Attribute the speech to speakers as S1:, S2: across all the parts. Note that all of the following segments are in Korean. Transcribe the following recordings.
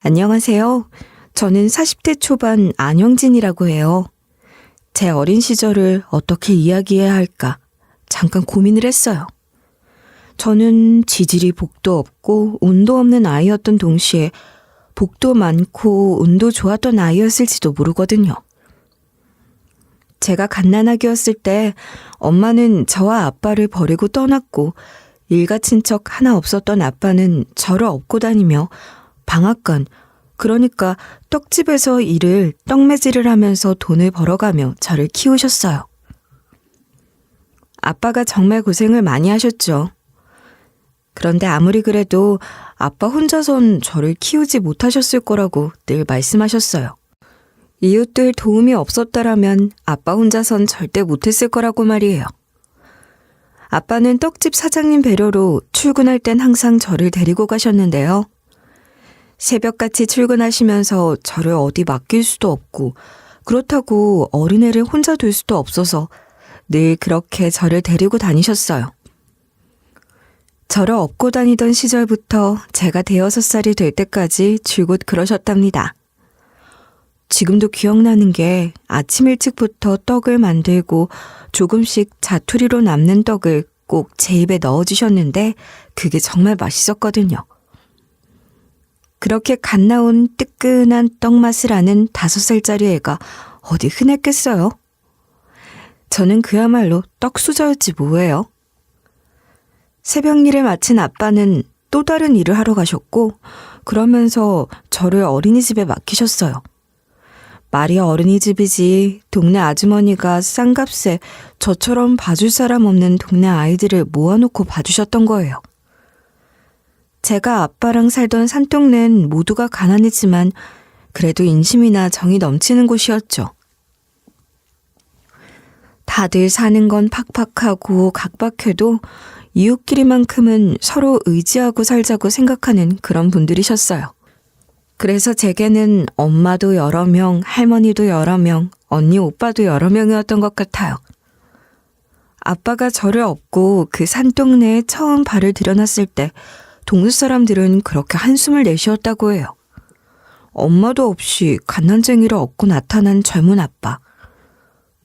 S1: 안녕하세요. 저는 40대 초반 안영진이라고 해요. 제 어린 시절을 어떻게 이야기해야 할까 잠깐 고민을 했어요. 저는 지질이 복도 없고 운도 없는 아이였던 동시에 복도 많고 운도 좋았던 아이였을지도 모르거든요. 제가 갓난아기였을 때 엄마는 저와 아빠를 버리고 떠났고 일가 친척 하나 없었던 아빠는 저를 업고 다니며 방앗간, 그러니까 떡집에서 일을 떡매질을 하면서 돈을 벌어가며 저를 키우셨어요. 아빠가 정말 고생을 많이 하셨죠. 그런데 아무리 그래도 아빠 혼자선 저를 키우지 못하셨을 거라고 늘 말씀하셨어요. 이웃들 도움이 없었다라면 아빠 혼자선 절대 못했을 거라고 말이에요. 아빠는 떡집 사장님 배려로 출근할 땐 항상 저를 데리고 가셨는데요. 새벽같이 출근하시면서 저를 어디 맡길 수도 없고 그렇다고 어린애를 혼자 둘 수도 없어서 늘 그렇게 저를 데리고 다니셨어요. 저를 업고 다니던 시절부터 제가 6살이 될 때까지 줄곧 그러셨답니다. 지금도 기억나는 게 아침 일찍부터 떡을 만들고 조금씩 자투리로 남는 떡을 꼭 제 입에 넣어주셨는데 그게 정말 맛있었거든요. 그렇게 갓 나온 뜨끈한 떡 맛을 아는 5살짜리 애가 어디 흔했겠어요? 저는 그야말로 떡수저였지 뭐예요. 새벽 일을 마친 아빠는 또 다른 일을 하러 가셨고 그러면서 저를 어린이집에 맡기셨어요. 말이 어린이집이지 동네 아주머니가 싼 값에 저처럼 봐줄 사람 없는 동네 아이들을 모아놓고 봐주셨던 거예요. 제가 아빠랑 살던 산동네는 모두가 가난했지만 그래도 인심이나 정이 넘치는 곳이었죠. 다들 사는 건 팍팍하고 각박해도 이웃끼리만큼은 서로 의지하고 살자고 생각하는 그런 분들이셨어요. 그래서 제게는 엄마도 여러 명, 할머니도 여러 명, 언니, 오빠도 여러 명이었던 것 같아요. 아빠가 저를 업고 그 산동네에 처음 발을 들여놨을 때 동네 사람들은 그렇게 한숨을 내쉬었다고 해요. 엄마도 없이 갓난쟁이를 업고 나타난 젊은 아빠.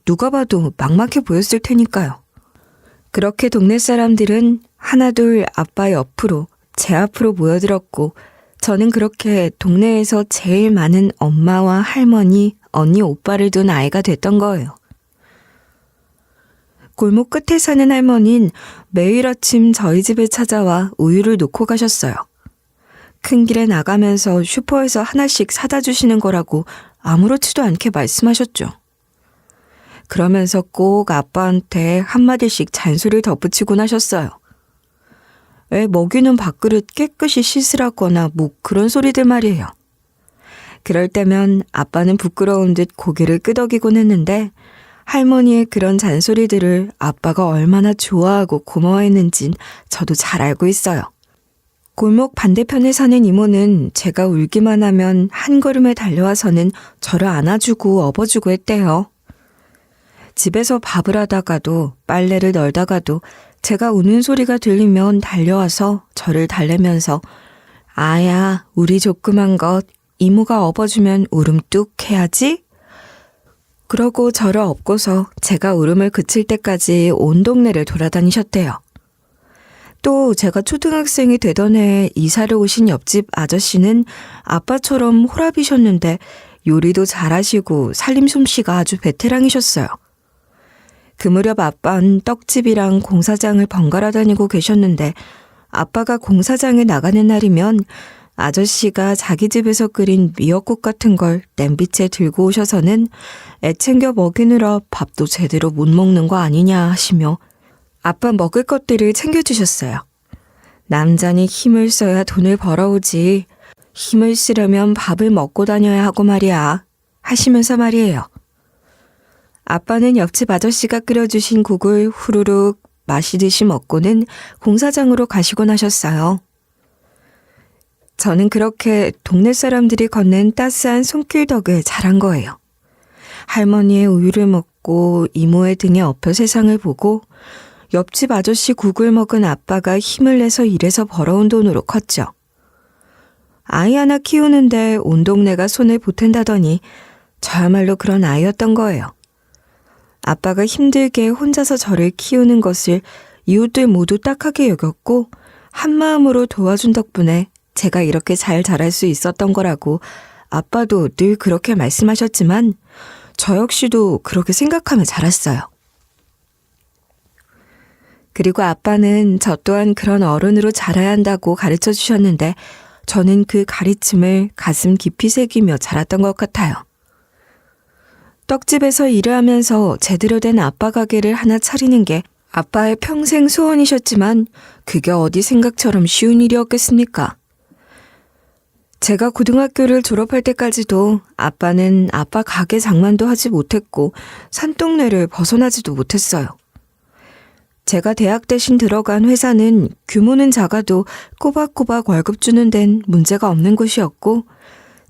S1: 누가 봐도 막막해 보였을 테니까요. 그렇게 동네 사람들은 하나둘 아빠 옆으로, 제 앞으로 모여들었고 저는 그렇게 동네에서 제일 많은 엄마와 할머니, 언니, 오빠를 둔 아이가 됐던 거예요. 골목 끝에 사는 할머니는 매일 아침 저희 집에 찾아와 우유를 놓고 가셨어요. 큰 길에 나가면서 슈퍼에서 하나씩 사다 주시는 거라고 아무렇지도 않게 말씀하셨죠. 그러면서 꼭 아빠한테 한마디씩 잔소리를 덧붙이곤 하셨어요. 애 먹이는 밥그릇 깨끗이 씻으라거나 뭐 그런 소리들 말이에요. 그럴 때면 아빠는 부끄러운 듯 고개를 끄덕이곤 했는데 할머니의 그런 잔소리들을 아빠가 얼마나 좋아하고 고마워했는진 저도 잘 알고 있어요. 골목 반대편에 사는 이모는 제가 울기만 하면 한 걸음에 달려와서는 저를 안아주고 업어주고 했대요. 집에서 밥을 하다가도 빨래를 널다가도 제가 우는 소리가 들리면 달려와서 저를 달래면서 아야, 우리 조그만 것 이모가 업어주면 울음 뚝 해야지? 그러고 저를 업고서 제가 울음을 그칠 때까지 온 동네를 돌아다니셨대요. 또 제가 초등학생이 되던 해에 이사를 오신 옆집 아저씨는 아빠처럼 호랍이셨는데 요리도 잘하시고 살림 솜씨가 아주 베테랑이셨어요. 그 무렵 아빠는 떡집이랑 공사장을 번갈아 다니고 계셨는데 아빠가 공사장에 나가는 날이면 아저씨가 자기 집에서 끓인 미역국 같은 걸 냄비째 들고 오셔서는 애 챙겨 먹이느라 밥도 제대로 못 먹는 거 아니냐 하시며 아빠 먹을 것들을 챙겨주셨어요. 남자니 힘을 써야 돈을 벌어오지 힘을 쓰려면 밥을 먹고 다녀야 하고 말이야 하시면서 말이에요. 아빠는 옆집 아저씨가 끓여주신 국을 후루룩 마시듯이 먹고는 공사장으로 가시곤 하셨어요. 저는 그렇게 동네 사람들이 건넨 따스한 손길덕을 자란 거예요. 할머니의 우유를 먹고 이모의 등에 엎여 세상을 보고 옆집 아저씨 국을 먹은 아빠가 힘을 내서 일해서 벌어온 돈으로 컸죠. 아이 하나 키우는데 온 동네가 손을 보탠다더니 저야말로 그런 아이였던 거예요. 아빠가 힘들게 혼자서 저를 키우는 것을 이웃들 모두 딱하게 여겼고 한마음으로 도와준 덕분에 제가 이렇게 잘 자랄 수 있었던 거라고 아빠도 늘 그렇게 말씀하셨지만 저 역시도 그렇게 생각하며 자랐어요. 그리고 아빠는 저 또한 그런 어른으로 자라야 한다고 가르쳐 주셨는데 저는 그 가르침을 가슴 깊이 새기며 자랐던 것 같아요. 떡집에서 일을 하면서 제대로 된 아빠 가게를 하나 차리는 게 아빠의 평생 소원이셨지만 그게 어디 생각처럼 쉬운 일이었겠습니까? 제가 고등학교를 졸업할 때까지도 아빠는 아빠 가게 장만도 하지 못했고 산동네를 벗어나지도 못했어요. 제가 대학 대신 들어간 회사는 규모는 작아도 꼬박꼬박 월급 주는 데는 문제가 없는 곳이었고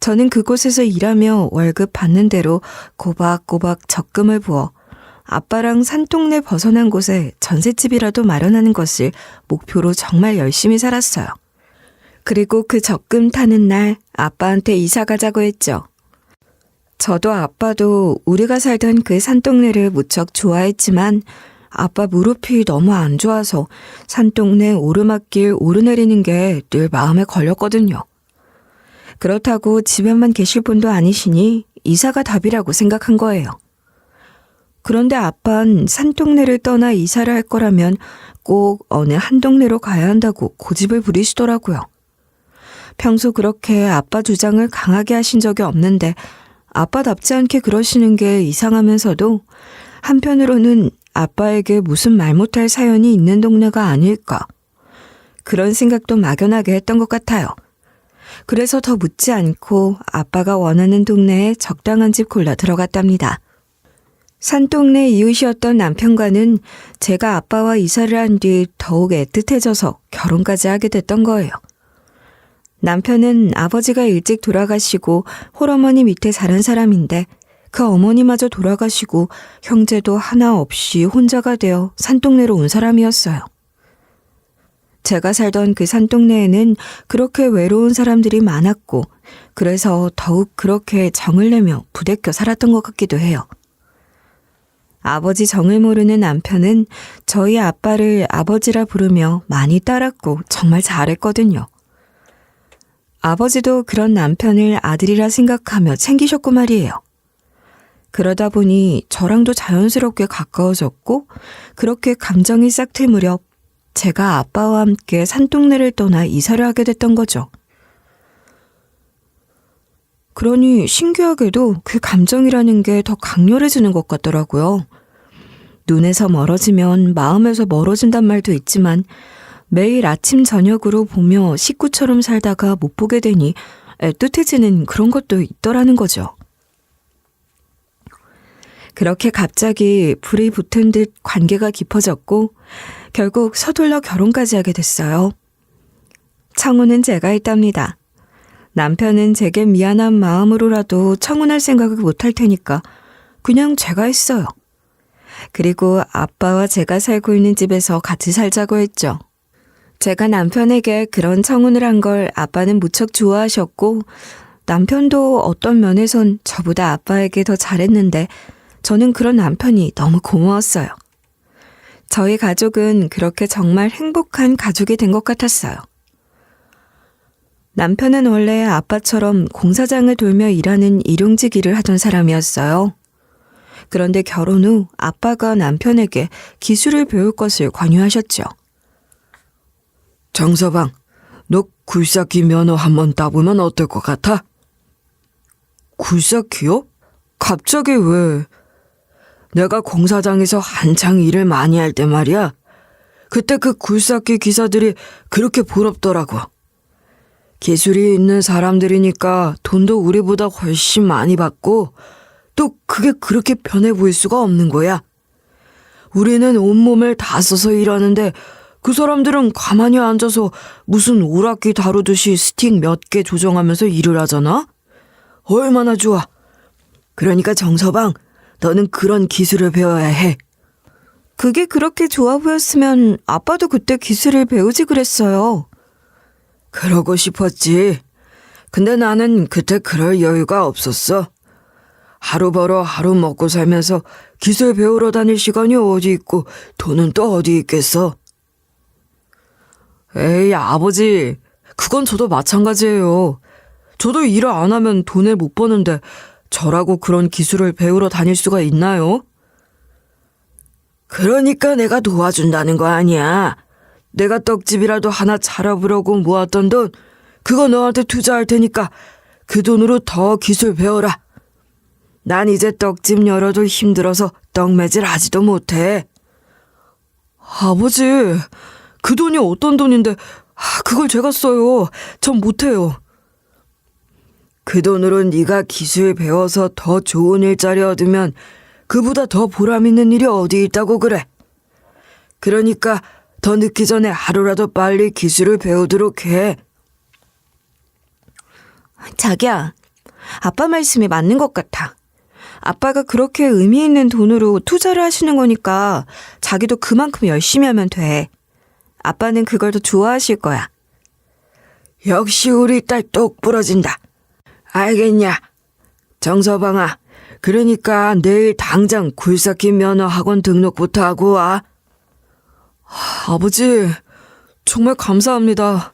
S1: 저는 그곳에서 일하며 월급 받는 대로 꼬박꼬박 적금을 부어 아빠랑 산동네 벗어난 곳에 전셋집이라도 마련하는 것을 목표로 정말 열심히 살았어요. 그리고 그 적금 타는 날 아빠한테 이사 가자고 했죠. 저도 아빠도 우리가 살던 그 산동네를 무척 좋아했지만 아빠 무릎이 너무 안 좋아서 산동네 오르막길 오르내리는 게 늘 마음에 걸렸거든요. 그렇다고 집에만 계실 분도 아니시니 이사가 답이라고 생각한 거예요. 그런데 아빠는 산동네를 떠나 이사를 할 거라면 꼭 어느 한 동네로 가야 한다고 고집을 부리시더라고요. 평소 그렇게 아빠 주장을 강하게 하신 적이 없는데 아빠답지 않게 그러시는 게 이상하면서도 한편으로는 아빠에게 무슨 말 못할 사연이 있는 동네가 아닐까. 그런 생각도 막연하게 했던 것 같아요. 그래서 더 묻지 않고 아빠가 원하는 동네에 적당한 집 골라 들어갔답니다. 산동네 이웃이었던 남편과는 제가 아빠와 이사를 한 뒤 더욱 애틋해져서 결혼까지 하게 됐던 거예요. 남편은 아버지가 일찍 돌아가시고 홀어머니 밑에 자란 사람인데 그 어머니마저 돌아가시고 형제도 하나 없이 혼자가 되어 산동네로 온 사람이었어요. 제가 살던 그 산동네에는 그렇게 외로운 사람들이 많았고 그래서 더욱 그렇게 정을 내며 부대껴 살았던 것 같기도 해요. 아버지 정을 모르는 남편은 저희 아빠를 아버지라 부르며 많이 따랐고 정말 잘했거든요. 아버지도 그런 남편을 아들이라 생각하며 챙기셨고 말이에요. 그러다 보니 저랑도 자연스럽게 가까워졌고 그렇게 감정이 싹 틀 무렵 제가 아빠와 함께 산동네를 떠나 이사를 하게 됐던 거죠. 그러니 신기하게도 그 감정이라는 게 더 강렬해지는 것 같더라고요. 눈에서 멀어지면 마음에서 멀어진단 말도 있지만 매일 아침 저녁으로 보며 식구처럼 살다가 못 보게 되니 애틋해지는 그런 것도 있더라는 거죠. 그렇게 갑자기 불이 붙은 듯 관계가 깊어졌고 결국 서둘러 결혼까지 하게 됐어요. 청혼은 제가 했답니다. 남편은 제게 미안한 마음으로라도 청혼할 생각을 못할 테니까 그냥 제가 했어요. 그리고 아빠와 제가 살고 있는 집에서 같이 살자고 했죠. 제가 남편에게 그런 청혼을 한 걸 아빠는 무척 좋아하셨고 남편도 어떤 면에선 저보다 아빠에게 더 잘했는데 저는 그런 남편이 너무 고마웠어요. 저희 가족은 그렇게 정말 행복한 가족이 된 것 같았어요. 남편은 원래 아빠처럼 공사장을 돌며 일하는 일용직 일을 하던 사람이었어요. 그런데 결혼 후 아빠가 남편에게 기술을 배울 것을 권유하셨죠.
S2: 정서방, 너 굴삭기 면허 한번 따보면 어떨 것 같아? 굴삭기요? 갑자기 왜? 내가 공사장에서 한창 일을 많이 할 때 말이야. 그때 그 굴삭기 기사들이 그렇게 부럽더라고. 기술이 있는 사람들이니까 돈도 우리보다 훨씬 많이 받고 또 그게 그렇게 편해 보일 수가 없는 거야. 우리는 온몸을 다 써서 일하는데 그 사람들은 가만히 앉아서 무슨 오락기 다루듯이 스틱 몇 개 조정하면서 일을 하잖아? 얼마나 좋아. 그러니까 정서방, 너는 그런 기술을 배워야 해.
S1: 그게 그렇게 좋아 보였으면 아빠도 그때 기술을 배우지 그랬어요.
S2: 그러고 싶었지. 근데 나는 그때 그럴 여유가 없었어. 하루 벌어 하루 먹고 살면서 기술 배우러 다닐 시간이 어디 있고 돈은 또 어디 있겠어. 에이, 아버지. 그건 저도 마찬가지예요. 저도 일을 안 하면 돈을 못 버는데 저라고 그런 기술을 배우러 다닐 수가 있나요? 그러니까 내가 도와준다는 거 아니야. 내가 떡집이라도 하나 차려보려고 모았던 돈, 그거 너한테 투자할 테니까 그 돈으로 더 기술 배워라. 난 이제 떡집 열어도 힘들어서 떡매질 하지도 못해. 아버지, 그 돈이 어떤 돈인데 그걸 제가 써요. 전 못해요. 그 돈으로 네가 기술 배워서 더 좋은 일자리 얻으면 그보다 더 보람 있는 일이 어디 있다고 그래. 그러니까 더 늦기 전에 하루라도 빨리 기술을 배우도록 해.
S1: 자기야, 아빠 말씀이 맞는 것 같아. 아빠가 그렇게 의미 있는 돈으로 투자를 하시는 거니까 자기도 그만큼 열심히 하면 돼. 아빠는 그걸 더 좋아하실 거야.
S2: 역시 우리 딸 똑 부러진다. 알겠냐? 정서방아, 그러니까 내일 당장 굴삭기 면허 학원 등록부터 하고 와.
S1: 아버지, 정말 감사합니다.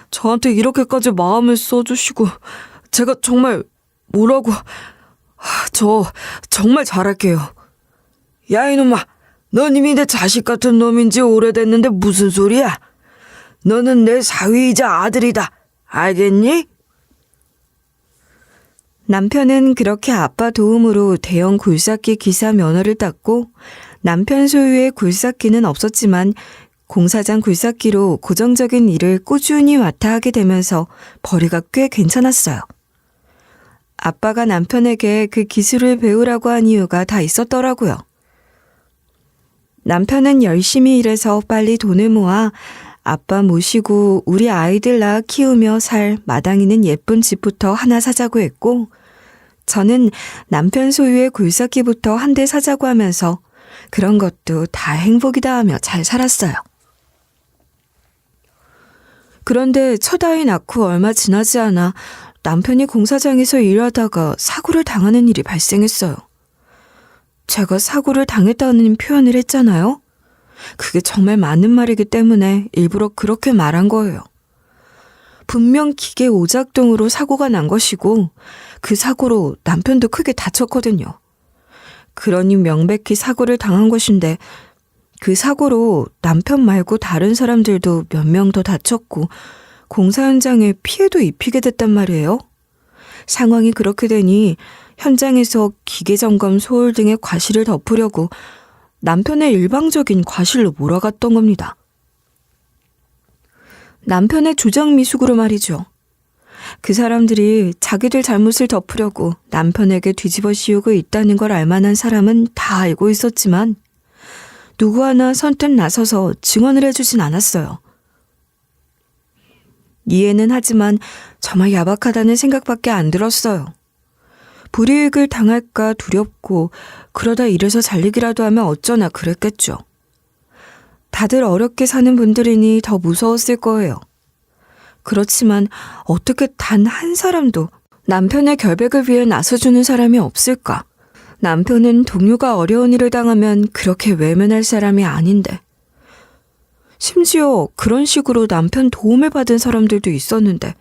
S1: 저한테 이렇게까지 마음을 써주시고 제가 정말 뭐라고... 저 정말 잘할게요.
S2: 야, 이놈아, 넌 이미 내 자식 같은 놈인지 오래됐는데 무슨 소리야? 너는 내 사위이자 아들이다. 알겠니?
S1: 남편은 그렇게 아빠 도움으로 대형 굴삭기 기사 면허를 땄고 남편 소유의 굴삭기는 없었지만 공사장 굴삭기로 고정적인 일을 꾸준히 맡아 하게 되면서 벌이가 꽤 괜찮았어요. 아빠가 남편에게 그 기술을 배우라고 한 이유가 다 있었더라고요. 남편은 열심히 일해서 빨리 돈을 모아 아빠 모시고 우리 아이들 낳아 키우며 살 마당 있는 예쁜 집부터 하나 사자고 했고, 저는 남편 소유의 굴삭기부터 한 대 사자고 하면서 그런 것도 다 행복이다 하며 잘 살았어요. 그런데 첫 아이 낳고 얼마 지나지 않아 남편이 공사장에서 일하다가 사고를 당하는 일이 발생했어요. 제가 사고를 당했다는 표현을 했잖아요. 그게 정말 맞는 말이기 때문에 일부러 그렇게 말한 거예요. 분명 기계 오작동으로 사고가 난 것이고 그 사고로 남편도 크게 다쳤거든요. 그러니 명백히 사고를 당한 것인데 그 사고로 남편 말고 다른 사람들도 몇 명 더 다쳤고 공사 현장에 피해도 입히게 됐단 말이에요. 상황이 그렇게 되니 현장에서 기계점검 소홀 등의 과실을 덮으려고 남편의 일방적인 과실로 몰아갔던 겁니다. 남편의 조작 미숙으로 말이죠. 그 사람들이 자기들 잘못을 덮으려고 남편에게 뒤집어 씌우고 있다는 걸 알만한 사람은 다 알고 있었지만 누구 하나 선뜻 나서서 증언을 해주진 않았어요. 이해는 하지만 정말 야박하다는 생각밖에 안 들었어요. 불이익을 당할까 두렵고 그러다 이래서 잘리기라도 하면 어쩌나 그랬겠죠. 다들 어렵게 사는 분들이니 더 무서웠을 거예요. 그렇지만 어떻게 단 한 사람도 남편의 결백을 위해 나서주는 사람이 없을까? 남편은 동료가 어려운 일을 당하면 그렇게 외면할 사람이 아닌데. 심지어 그런 식으로 남편 도움을 받은 사람들도 있었는데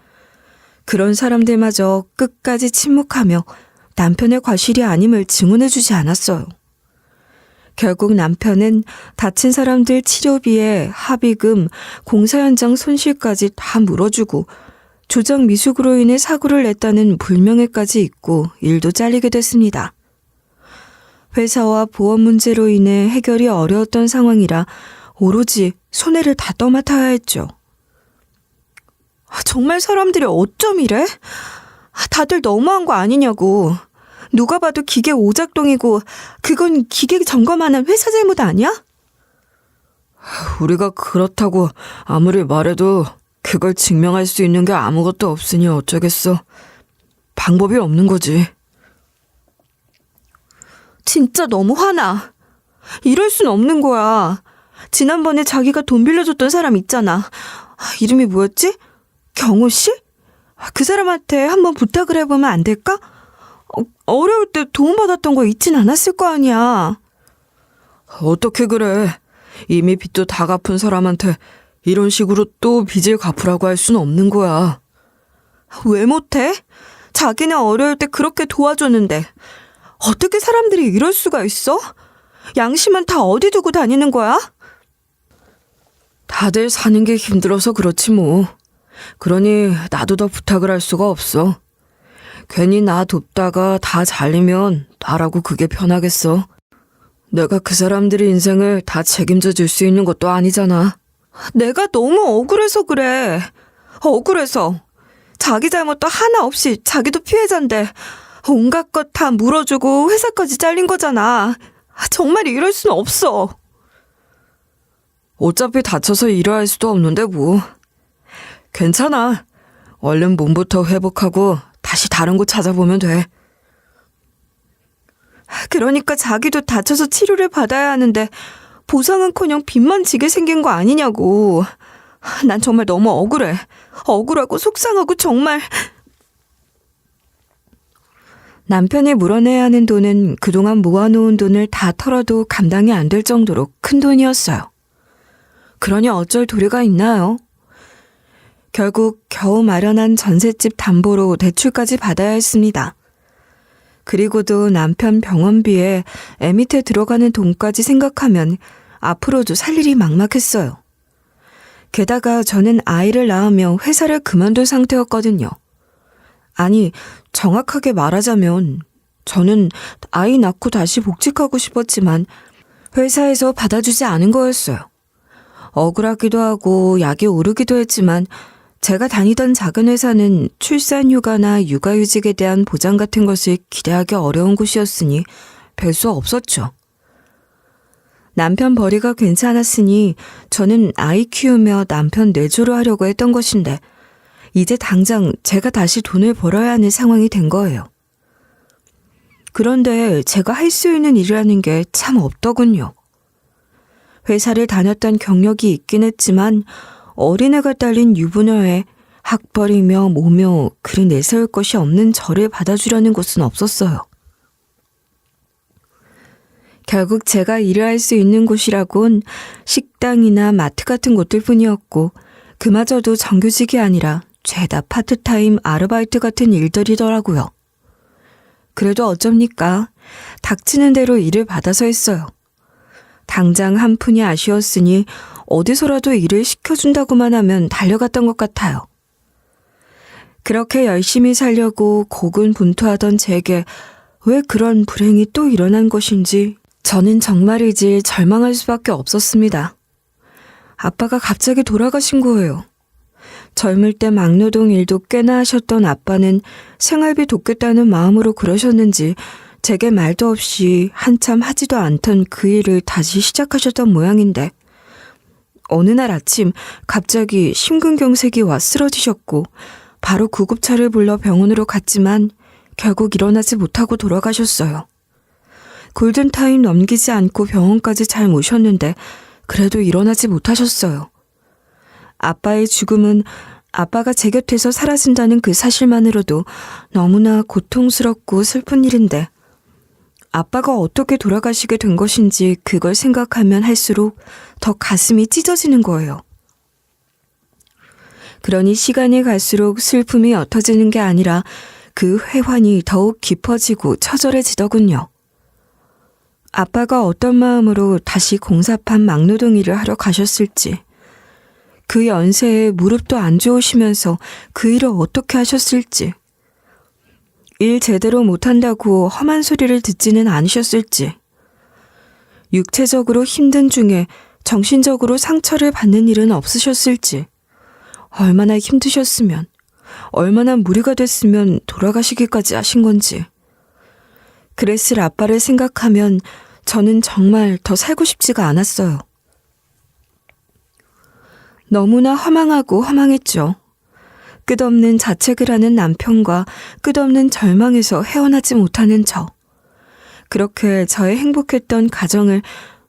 S1: 그런 사람들마저 끝까지 침묵하며 남편의 과실이 아님을 증언해주지 않았어요. 결국 남편은 다친 사람들 치료비에 합의금, 공사 현장 손실까지 다 물어주고 조작 미숙으로 인해 사고를 냈다는 불명예까지 있고 일도 잘리게 됐습니다. 회사와 보험 문제로 인해 해결이 어려웠던 상황이라 오로지 손해를 다 떠맡아야 했죠. 정말 사람들이 어쩜 이래? 다들 너무한 거 아니냐고. 누가 봐도 기계 오작동이고 그건 기계 점검하는 회사 잘못 아니야?
S2: 우리가 그렇다고 아무리 말해도 그걸 증명할 수 있는 게 아무것도 없으니 어쩌겠어. 방법이 없는 거지.
S1: 진짜 너무 화나. 이럴 순 없는 거야. 지난번에 자기가 돈 빌려줬던 사람 있잖아. 이름이 뭐였지? 경호 씨? 그 사람한테 한번 부탁을 해보면 안 될까? 어려울 때 도움받았던 거 잊진 않았을 거 아니야.
S2: 어떻게 그래? 이미 빚도 다 갚은 사람한테 이런 식으로 또 빚을 갚으라고 할 수는 없는 거야.
S1: 왜 못해? 자기는 어려울 때 그렇게 도와줬는데 어떻게 사람들이 이럴 수가 있어? 양심은 다 어디 두고 다니는 거야?
S2: 다들 사는 게 힘들어서 그렇지 뭐. 그러니 나도 더 부탁을 할 수가 없어. 괜히 나 돕다가 다 잘리면 나라고 그게 편하겠어. 내가 그 사람들의 인생을 다 책임져 줄 수 있는 것도 아니잖아.
S1: 내가 너무 억울해서 그래. 억울해서. 자기 잘못도 하나 없이 자기도 피해자인데 온갖 것 다 물어주고 회사까지 잘린 거잖아. 정말 이럴 순 없어.
S2: 어차피 다쳐서 일을 할 수도 없는데 뭐. 괜찮아. 얼른 몸부터 회복하고 다시 다른 곳 찾아보면 돼.
S1: 그러니까 자기도 다쳐서 치료를 받아야 하는데 보상은커녕 빚만 지게 생긴 거 아니냐고. 난 정말 너무 억울해. 억울하고 속상하고 정말. 남편이 물어내야 하는 돈은 그동안 모아놓은 돈을 다 털어도 감당이 안 될 정도로 큰 돈이었어요. 그러니 어쩔 도리가 있나요? 결국 겨우 마련한 전셋집 담보로 대출까지 받아야 했습니다. 그리고도 남편 병원비에 애 밑에 들어가는 돈까지 생각하면 앞으로도 살 일이 막막했어요. 게다가 저는 아이를 낳으며 회사를 그만둘 상태였거든요. 아니, 정확하게 말하자면 저는 아이 낳고 다시 복직하고 싶었지만 회사에서 받아주지 않은 거였어요. 억울하기도 하고 약이 오르기도 했지만 제가 다니던 작은 회사는 출산휴가나 육아휴직에 대한 보장 같은 것을 기대하기 어려운 곳이었으니 별 수 없었죠. 남편 벌이가 괜찮았으니 저는 아이 키우며 남편 내조를 하려고 했던 것인데 이제 당장 제가 다시 돈을 벌어야 하는 상황이 된 거예요. 그런데 제가 할 수 있는 일이라는 게 참 없더군요. 회사를 다녔던 경력이 있긴 했지만 어린애가 딸린 유부녀에 학벌이며 뭐며 그리 내세울 것이 없는 저를 받아주려는 곳은 없었어요. 결국 제가 일을 할 수 있는 곳이라곤 식당이나 마트 같은 곳들 뿐이었고 그마저도 정규직이 아니라 죄다 파트타임 아르바이트 같은 일들이더라고요. 그래도 어쩝니까? 닥치는 대로 일을 받아서 했어요. 당장 한 푼이 아쉬웠으니 어디서라도 일을 시켜준다고만 하면 달려갔던 것 같아요. 그렇게 열심히 살려고 고군분투하던 제게 왜 그런 불행이 또 일어난 것인지 저는 정말이지 절망할 수밖에 없었습니다. 아빠가 갑자기 돌아가신 거예요. 젊을 때 막노동 일도 꽤나 하셨던 아빠는 생활비 돕겠다는 마음으로 그러셨는지 제게 말도 없이 한참 하지도 않던 그 일을 다시 시작하셨던 모양인데 어느 날 아침 갑자기 심근경색이 와 쓰러지셨고 바로 구급차를 불러 병원으로 갔지만 결국 일어나지 못하고 돌아가셨어요. 골든타임 넘기지 않고 병원까지 잘 모셨는데 그래도 일어나지 못하셨어요. 아빠의 죽음은 아빠가 제 곁에서 사라진다는 그 사실만으로도 너무나 고통스럽고 슬픈 일인데 아빠가 어떻게 돌아가시게 된 것인지 그걸 생각하면 할수록 더 가슴이 찢어지는 거예요. 그러니 시간이 갈수록 슬픔이 옅어지는 게 아니라 그 회환이 더욱 깊어지고 처절해지더군요. 아빠가 어떤 마음으로 다시 공사판 막노동 일을 하러 가셨을지, 그 연세에 무릎도 안 좋으시면서 그 일을 어떻게 하셨을지, 일 제대로 못한다고 험한 소리를 듣지는 않으셨을지, 육체적으로 힘든 중에 정신적으로 상처를 받는 일은 없으셨을지, 얼마나 힘드셨으면, 얼마나 무리가 됐으면 돌아가시기까지 하신 건지. 그랬을 아빠를 생각하면 저는 정말 더 살고 싶지가 않았어요. 너무나 허망하고 허망했죠. 끝없는 자책을 하는 남편과 끝없는 절망에서 헤어나지 못하는 저. 그렇게 저의 행복했던 가정을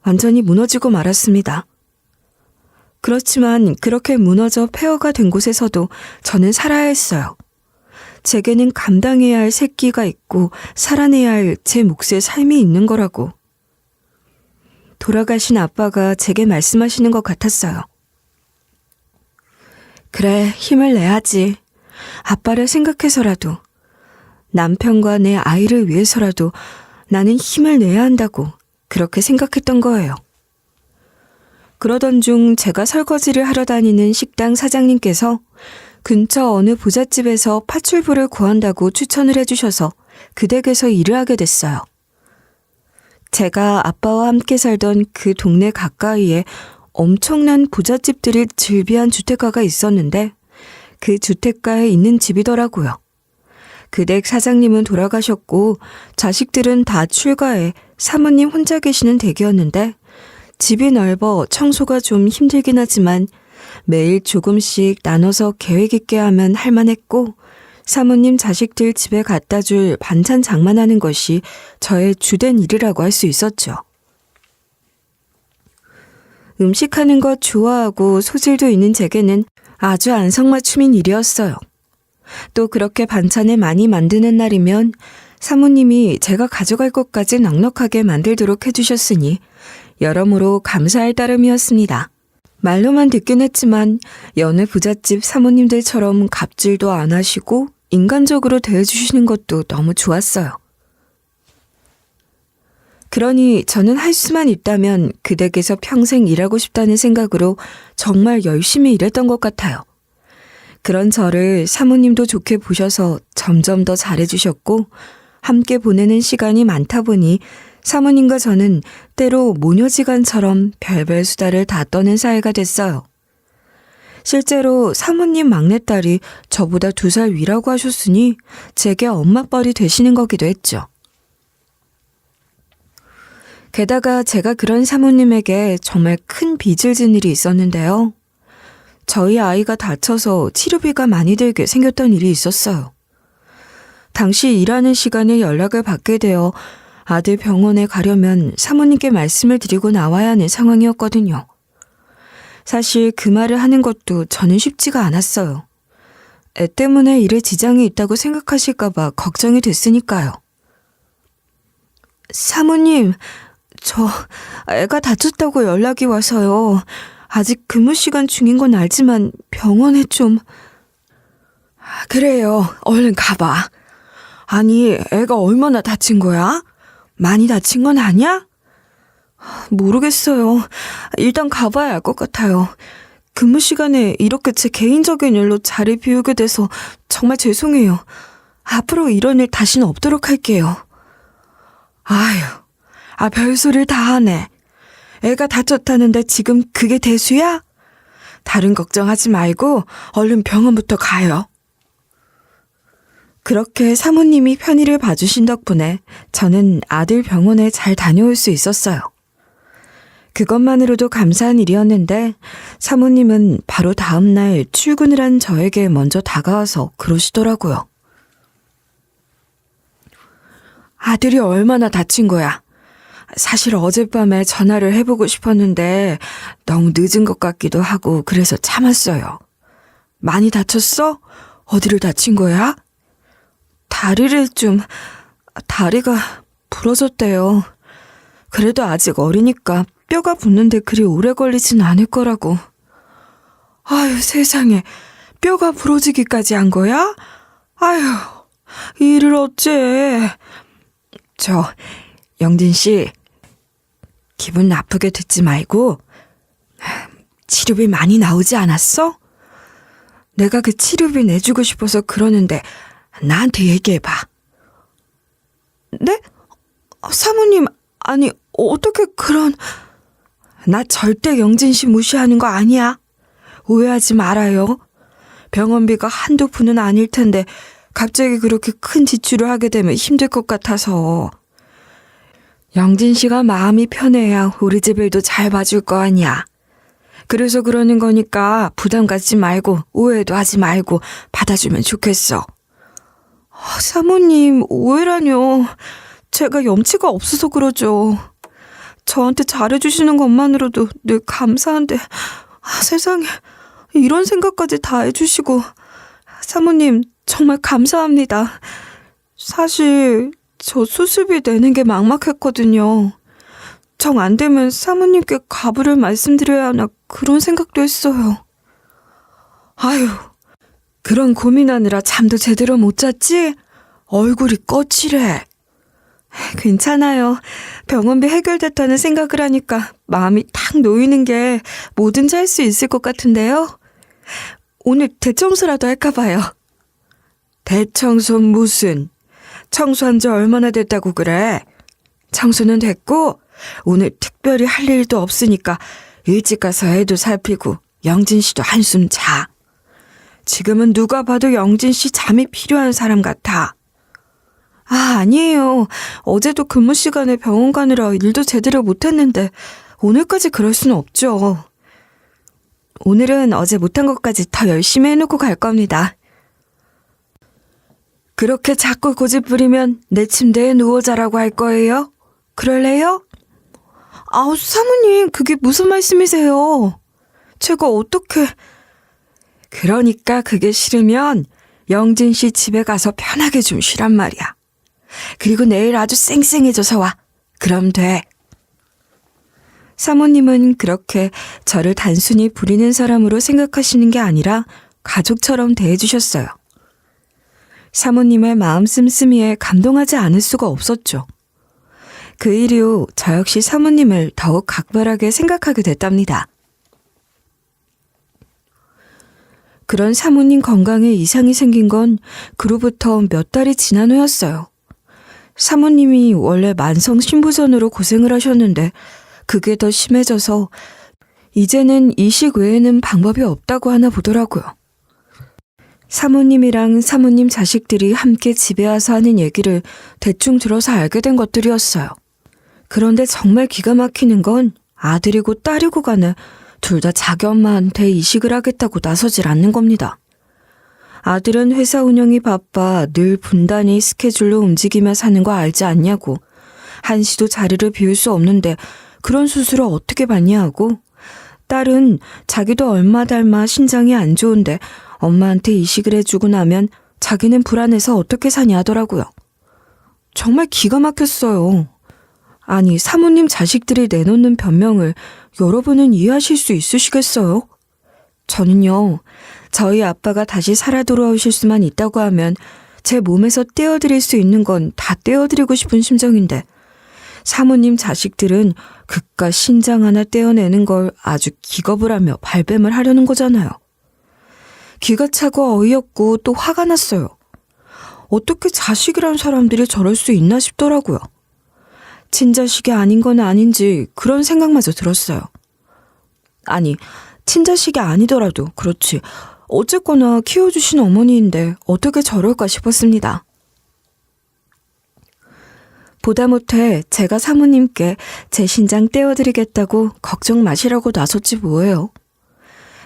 S1: 완전히 무너지고 말았습니다. 그렇지만 그렇게 무너져 폐허가 된 곳에서도 저는 살아야 했어요. 제게는 감당해야 할 새끼가 있고 살아내야 할 제 몫의 삶이 있는 거라고. 돌아가신 아빠가 제게 말씀하시는 것 같았어요. 그래, 힘을 내야지. 아빠를 생각해서라도, 남편과 내 아이를 위해서라도 나는 힘을 내야 한다고 그렇게 생각했던 거예요. 그러던 중 제가 설거지를 하러 다니는 식당 사장님께서 근처 어느 부잣집에서 파출부를 구한다고 추천을 해주셔서 그 댁에서 일을 하게 됐어요. 제가 아빠와 함께 살던 그 동네 가까이에 엄청난 부잣집들이 즐비한 주택가가 있었는데 그 주택가에 있는 집이더라고요. 그 댁 사장님은 돌아가셨고 자식들은 다 출가해 사모님 혼자 계시는 댁이었는데 집이 넓어 청소가 좀 힘들긴 하지만 매일 조금씩 나눠서 계획 있게 하면 할만했고 사모님 자식들 집에 갖다 줄 반찬 장만하는 것이 저의 주된 일이라고 할 수 있었죠. 음식하는 것 좋아하고 소질도 있는 제게는 아주 안성맞춤인 일이었어요. 또 그렇게 반찬을 많이 만드는 날이면 사모님이 제가 가져갈 것까지 넉넉하게 만들도록 해주셨으니 여러모로 감사할 따름이었습니다. 말로만 듣긴 했지만 여느 부잣집 사모님들처럼 갑질도 안 하시고 인간적으로 대해주시는 것도 너무 좋았어요. 그러니 저는 할 수만 있다면 그 댁에서 평생 일하고 싶다는 생각으로 정말 열심히 일했던 것 같아요. 그런 저를 사모님도 좋게 보셔서 점점 더 잘해주셨고 함께 보내는 시간이 많다 보니 사모님과 저는 때로 모녀지간처럼 별별 수다를 다 떠는 사이가 됐어요. 실제로 사모님 막내딸이 저보다 2살 위라고 하셨으니 제게 엄마뻘이 되시는 거기도 했죠. 게다가 제가 그런 사모님에게 정말 큰 빚을 진 일이 있었는데요. 저희 아이가 다쳐서 치료비가 많이 들게 생겼던 일이 있었어요. 당시 일하는 시간에 연락을 받게 되어 아들 병원에 가려면 사모님께 말씀을 드리고 나와야 하는 상황이었거든요. 사실 그 말을 하는 것도 저는 쉽지가 않았어요. 애 때문에 일에 지장이 있다고 생각하실까봐 걱정이 됐으니까요. 사모님, 저 애가 다쳤다고 연락이 와서요. 아직 근무 시간 중인 건 알지만 병원에 좀... 그래요. 얼른 가봐. 아니, 애가 얼마나 다친 거야? 많이 다친 건 아니야? 모르겠어요. 일단 가봐야 알 것 같아요. 근무 시간에 이렇게 제 개인적인 일로 자리 비우게 돼서 정말 죄송해요. 앞으로 이런 일 다시는 없도록 할게요. 아휴, 별소리를 다 하네. 애가 다쳤다는데 지금 그게 대수야? 다른 걱정하지 말고 얼른 병원부터 가요. 그렇게 사모님이 편의를 봐주신 덕분에 저는 아들 병원에 잘 다녀올 수 있었어요. 그것만으로도 감사한 일이었는데 사모님은 바로 다음날 출근을 한 저에게 먼저 다가와서 그러시더라고요. 아들이 얼마나 다친 거야? 사실 어젯밤에 전화를 해보고 싶었는데 너무 늦은 것 같기도 하고 그래서 참았어요. 많이 다쳤어? 어디를 다친 거야? 다리가 부러졌대요. 그래도 아직 어리니까 뼈가 붙는데 그리 오래 걸리진 않을 거라고. 아유, 세상에. 뼈가 부러지기까지 한 거야? 아유, 일을 어째. 영진 씨, 기분 나쁘게 듣지 말고 치료비 많이 나오지 않았어? 내가 그 치료비 내주고 싶어서 그러는데 나한테 얘기해봐. 네? 사모님, 아니 어떻게 그런... 나 절대 영진 씨 무시하는 거 아니야. 오해하지 말아요. 병원비가 한두 푼은 아닐 텐데 갑자기 그렇게 큰 지출을 하게 되면 힘들 것 같아서. 영진 씨가 마음이 편해야 우리 집 일도 잘 봐줄 거 아니야. 그래서 그러는 거니까 부담 갖지 말고 오해도 하지 말고 받아주면 좋겠어. 사모님, 오해라뇨. 제가 염치가 없어서 그러죠. 저한테 잘해주시는 것만으로도 늘 감사한데 세상에 이런 생각까지 다 해주시고 사모님, 정말 감사합니다. 사실 저 수술비 내는 게 막막했거든요. 정 안 되면 사모님께 가부를 말씀드려야 하나 그런 생각도 했어요.
S2: 아유, 그런 고민하느라 잠도 제대로 못 잤지? 얼굴이 거칠해.
S1: 괜찮아요. 병원비 해결됐다는 생각을 하니까 마음이 탁 놓이는 게 뭐든지 할 수 있을 것 같은데요. 오늘 대청소라도 할까 봐요.
S2: 대청소 무슨? 청소한 지 얼마나 됐다고 그래? 청소는 됐고 오늘 특별히 할 일도 없으니까 일찍 가서 애도 살피고 영진 씨도 한숨 자. 지금은 누가 봐도 영진 씨 잠이 필요한 사람 같아.
S1: 아니에요. 어제도 근무 시간에 병원 가느라 일도 제대로 못했는데 오늘까지 그럴 수는 없죠. 오늘은 어제 못한 것까지 더 열심히 해놓고 갈 겁니다.
S2: 그렇게 자꾸 고집 부리면 내 침대에 누워 자라고 할 거예요? 그럴래요?
S1: 아우, 사모님, 그게 무슨 말씀이세요? 제가 어떻게...
S2: 그러니까 그게 싫으면 영진 씨 집에 가서 편하게 좀 쉬란 말이야. 그리고 내일 아주 쌩쌩해져서 와. 그럼 돼.
S1: 사모님은 그렇게 저를 단순히 부리는 사람으로 생각하시는 게 아니라 가족처럼 대해주셨어요. 사모님의 마음 씀씀이에 감동하지 않을 수가 없었죠. 그 이후 저 역시 사모님을 더욱 각별하게 생각하게 됐답니다. 그런 사모님 건강에 이상이 생긴 건 그로부터 몇 달이 지난 후였어요. 사모님이 원래 만성 신부전으로 고생을 하셨는데 그게 더 심해져서 이제는 이식 외에는 방법이 없다고 하나 보더라고요. 사모님이랑 사모님 자식들이 함께 집에 와서 하는 얘기를 대충 들어서 알게 된 것들이었어요. 그런데 정말 기가 막히는 건 아들이고 딸이고 간에 둘 다 자기 엄마한테 이식을 하겠다고 나서질 않는 겁니다. 아들은 회사 운영이 바빠 늘 분단위 스케줄로 움직이며 사는 거 알지 않냐고, 한시도 자리를 비울 수 없는데 그런 수술을 어떻게 받냐 하고, 딸은 자기도 얼마 닮아 신장이 안 좋은데 엄마한테 이식을 해주고 나면 자기는 불안해서 어떻게 사냐 하더라고요. 정말 기가 막혔어요. 아니, 사모님 자식들이 내놓는 변명을 여러분은 이해하실 수 있으시겠어요? 저는요, 저희 아빠가 다시 살아 돌아오실 수만 있다고 하면 제 몸에서 떼어드릴 수 있는 건 다 떼어드리고 싶은 심정인데, 사모님 자식들은 그깟 신장 하나 떼어내는 걸 아주 기겁을 하며 발뺌을 하려는 거잖아요. 기가 차고 어이없고 또 화가 났어요. 어떻게 자식이란 사람들이 저럴 수 있나 싶더라고요. 친자식이 아닌 건 아닌지 그런 생각마저 들었어요. 아니, 친자식이 아니더라도 그렇지. 어쨌거나 키워주신 어머니인데 어떻게 저럴까 싶었습니다. 보다 못해 제가 사모님께 제 신장 떼어드리겠다고 걱정 마시라고 나섰지 뭐예요.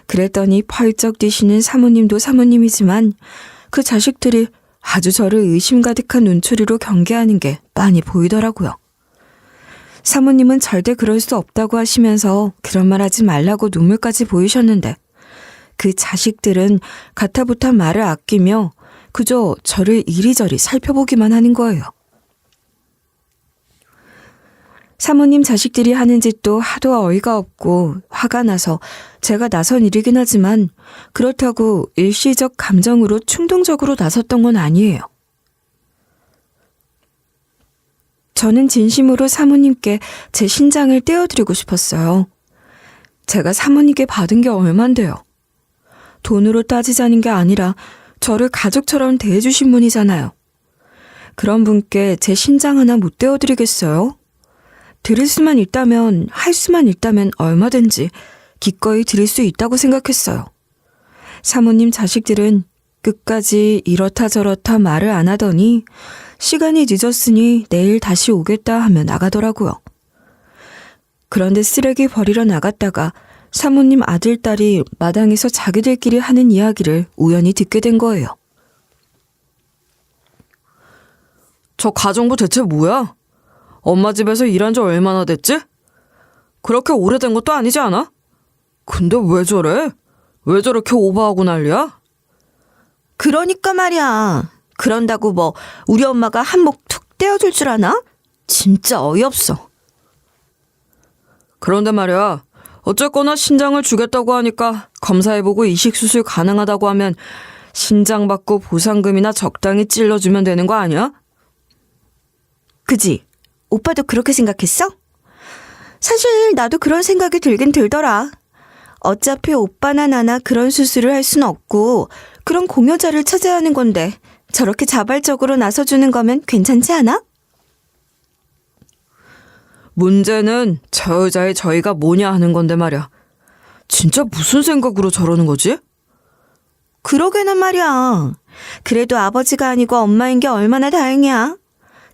S1: 그랬더니 펄쩍 뛰시는 사모님도 사모님이지만 그 자식들이 아주 저를 의심 가득한 눈초리로 경계하는 게 빤히 보이더라고요. 사모님은 절대 그럴 수 없다고 하시면서 그런 말 하지 말라고 눈물까지 보이셨는데 그 자식들은 가타부타 말을 아끼며 그저 저를 이리저리 살펴보기만 하는 거예요. 사모님 자식들이 하는 짓도 하도 어이가 없고 화가 나서 제가 나선 일이긴 하지만 그렇다고 일시적 감정으로 충동적으로 나섰던 건 아니에요. 저는 진심으로 사모님께 제 신장을 떼어드리고 싶었어요. 제가 사모님께 받은 게 얼만데요. 돈으로 따지자는 게 아니라 저를 가족처럼 대해주신 분이잖아요. 그런 분께 제 신장 하나 못 떼어드리겠어요? 드릴 수만 있다면, 할 수만 있다면 얼마든지 기꺼이 드릴 수 있다고 생각했어요. 사모님 자식들은 끝까지 이렇다 저렇다 말을 안 하더니 시간이 늦었으니 내일 다시 오겠다 하며 나가더라고요. 그런데 쓰레기 버리러 나갔다가 사모님 아들, 딸이 마당에서 자기들끼리 하는 이야기를 우연히 듣게 된 거예요.
S2: 저 가정부 대체 뭐야? 엄마 집에서 일한 지 얼마나 됐지? 그렇게 오래된 것도 아니지 않아? 근데 왜 저래? 왜 저렇게 오버하고 난리야?
S1: 그러니까 말이야. 그런다고 뭐 우리 엄마가 한몫 툭 떼어줄 줄 아나? 진짜 어이없어.
S2: 그런데 말이야. 어쨌거나 신장을 주겠다고 하니까 검사해보고 이식수술 가능하다고 하면 신장 받고 보상금이나 적당히 찔러주면 되는 거 아니야?
S1: 그지? 오빠도 그렇게 생각했어? 사실 나도 그런 생각이 들긴 들더라. 어차피 오빠나 나나 그런 수술을 할 순 없고 그런 공여자를 찾아야 하는 건데 저렇게 자발적으로 나서주는 거면 괜찮지 않아?
S2: 문제는 저 여자의 저희가 뭐냐 하는 건데 말이야. 진짜 무슨 생각으로 저러는 거지?
S1: 그러게는 말이야. 그래도 아버지가 아니고 엄마인 게 얼마나 다행이야.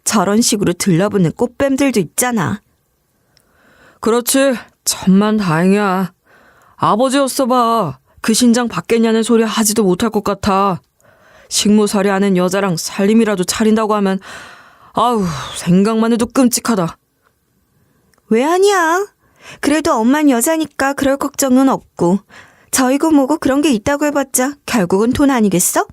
S1: 저런 식으로 들러붙는 꽃뱀들도 있잖아.
S2: 그렇지. 천만 다행이야. 아버지였어 봐. 그 신장 받겠냐는 소리 하지도 못할 것 같아. 식모살이 하는 여자랑 살림이라도 차린다고 하면 아우 생각만 해도 끔찍하다.
S1: 왜 아니야? 그래도 엄만 여자니까 그럴 걱정은 없고 저이고 뭐고 그런 게 있다고 해봤자 결국은 돈 아니겠어?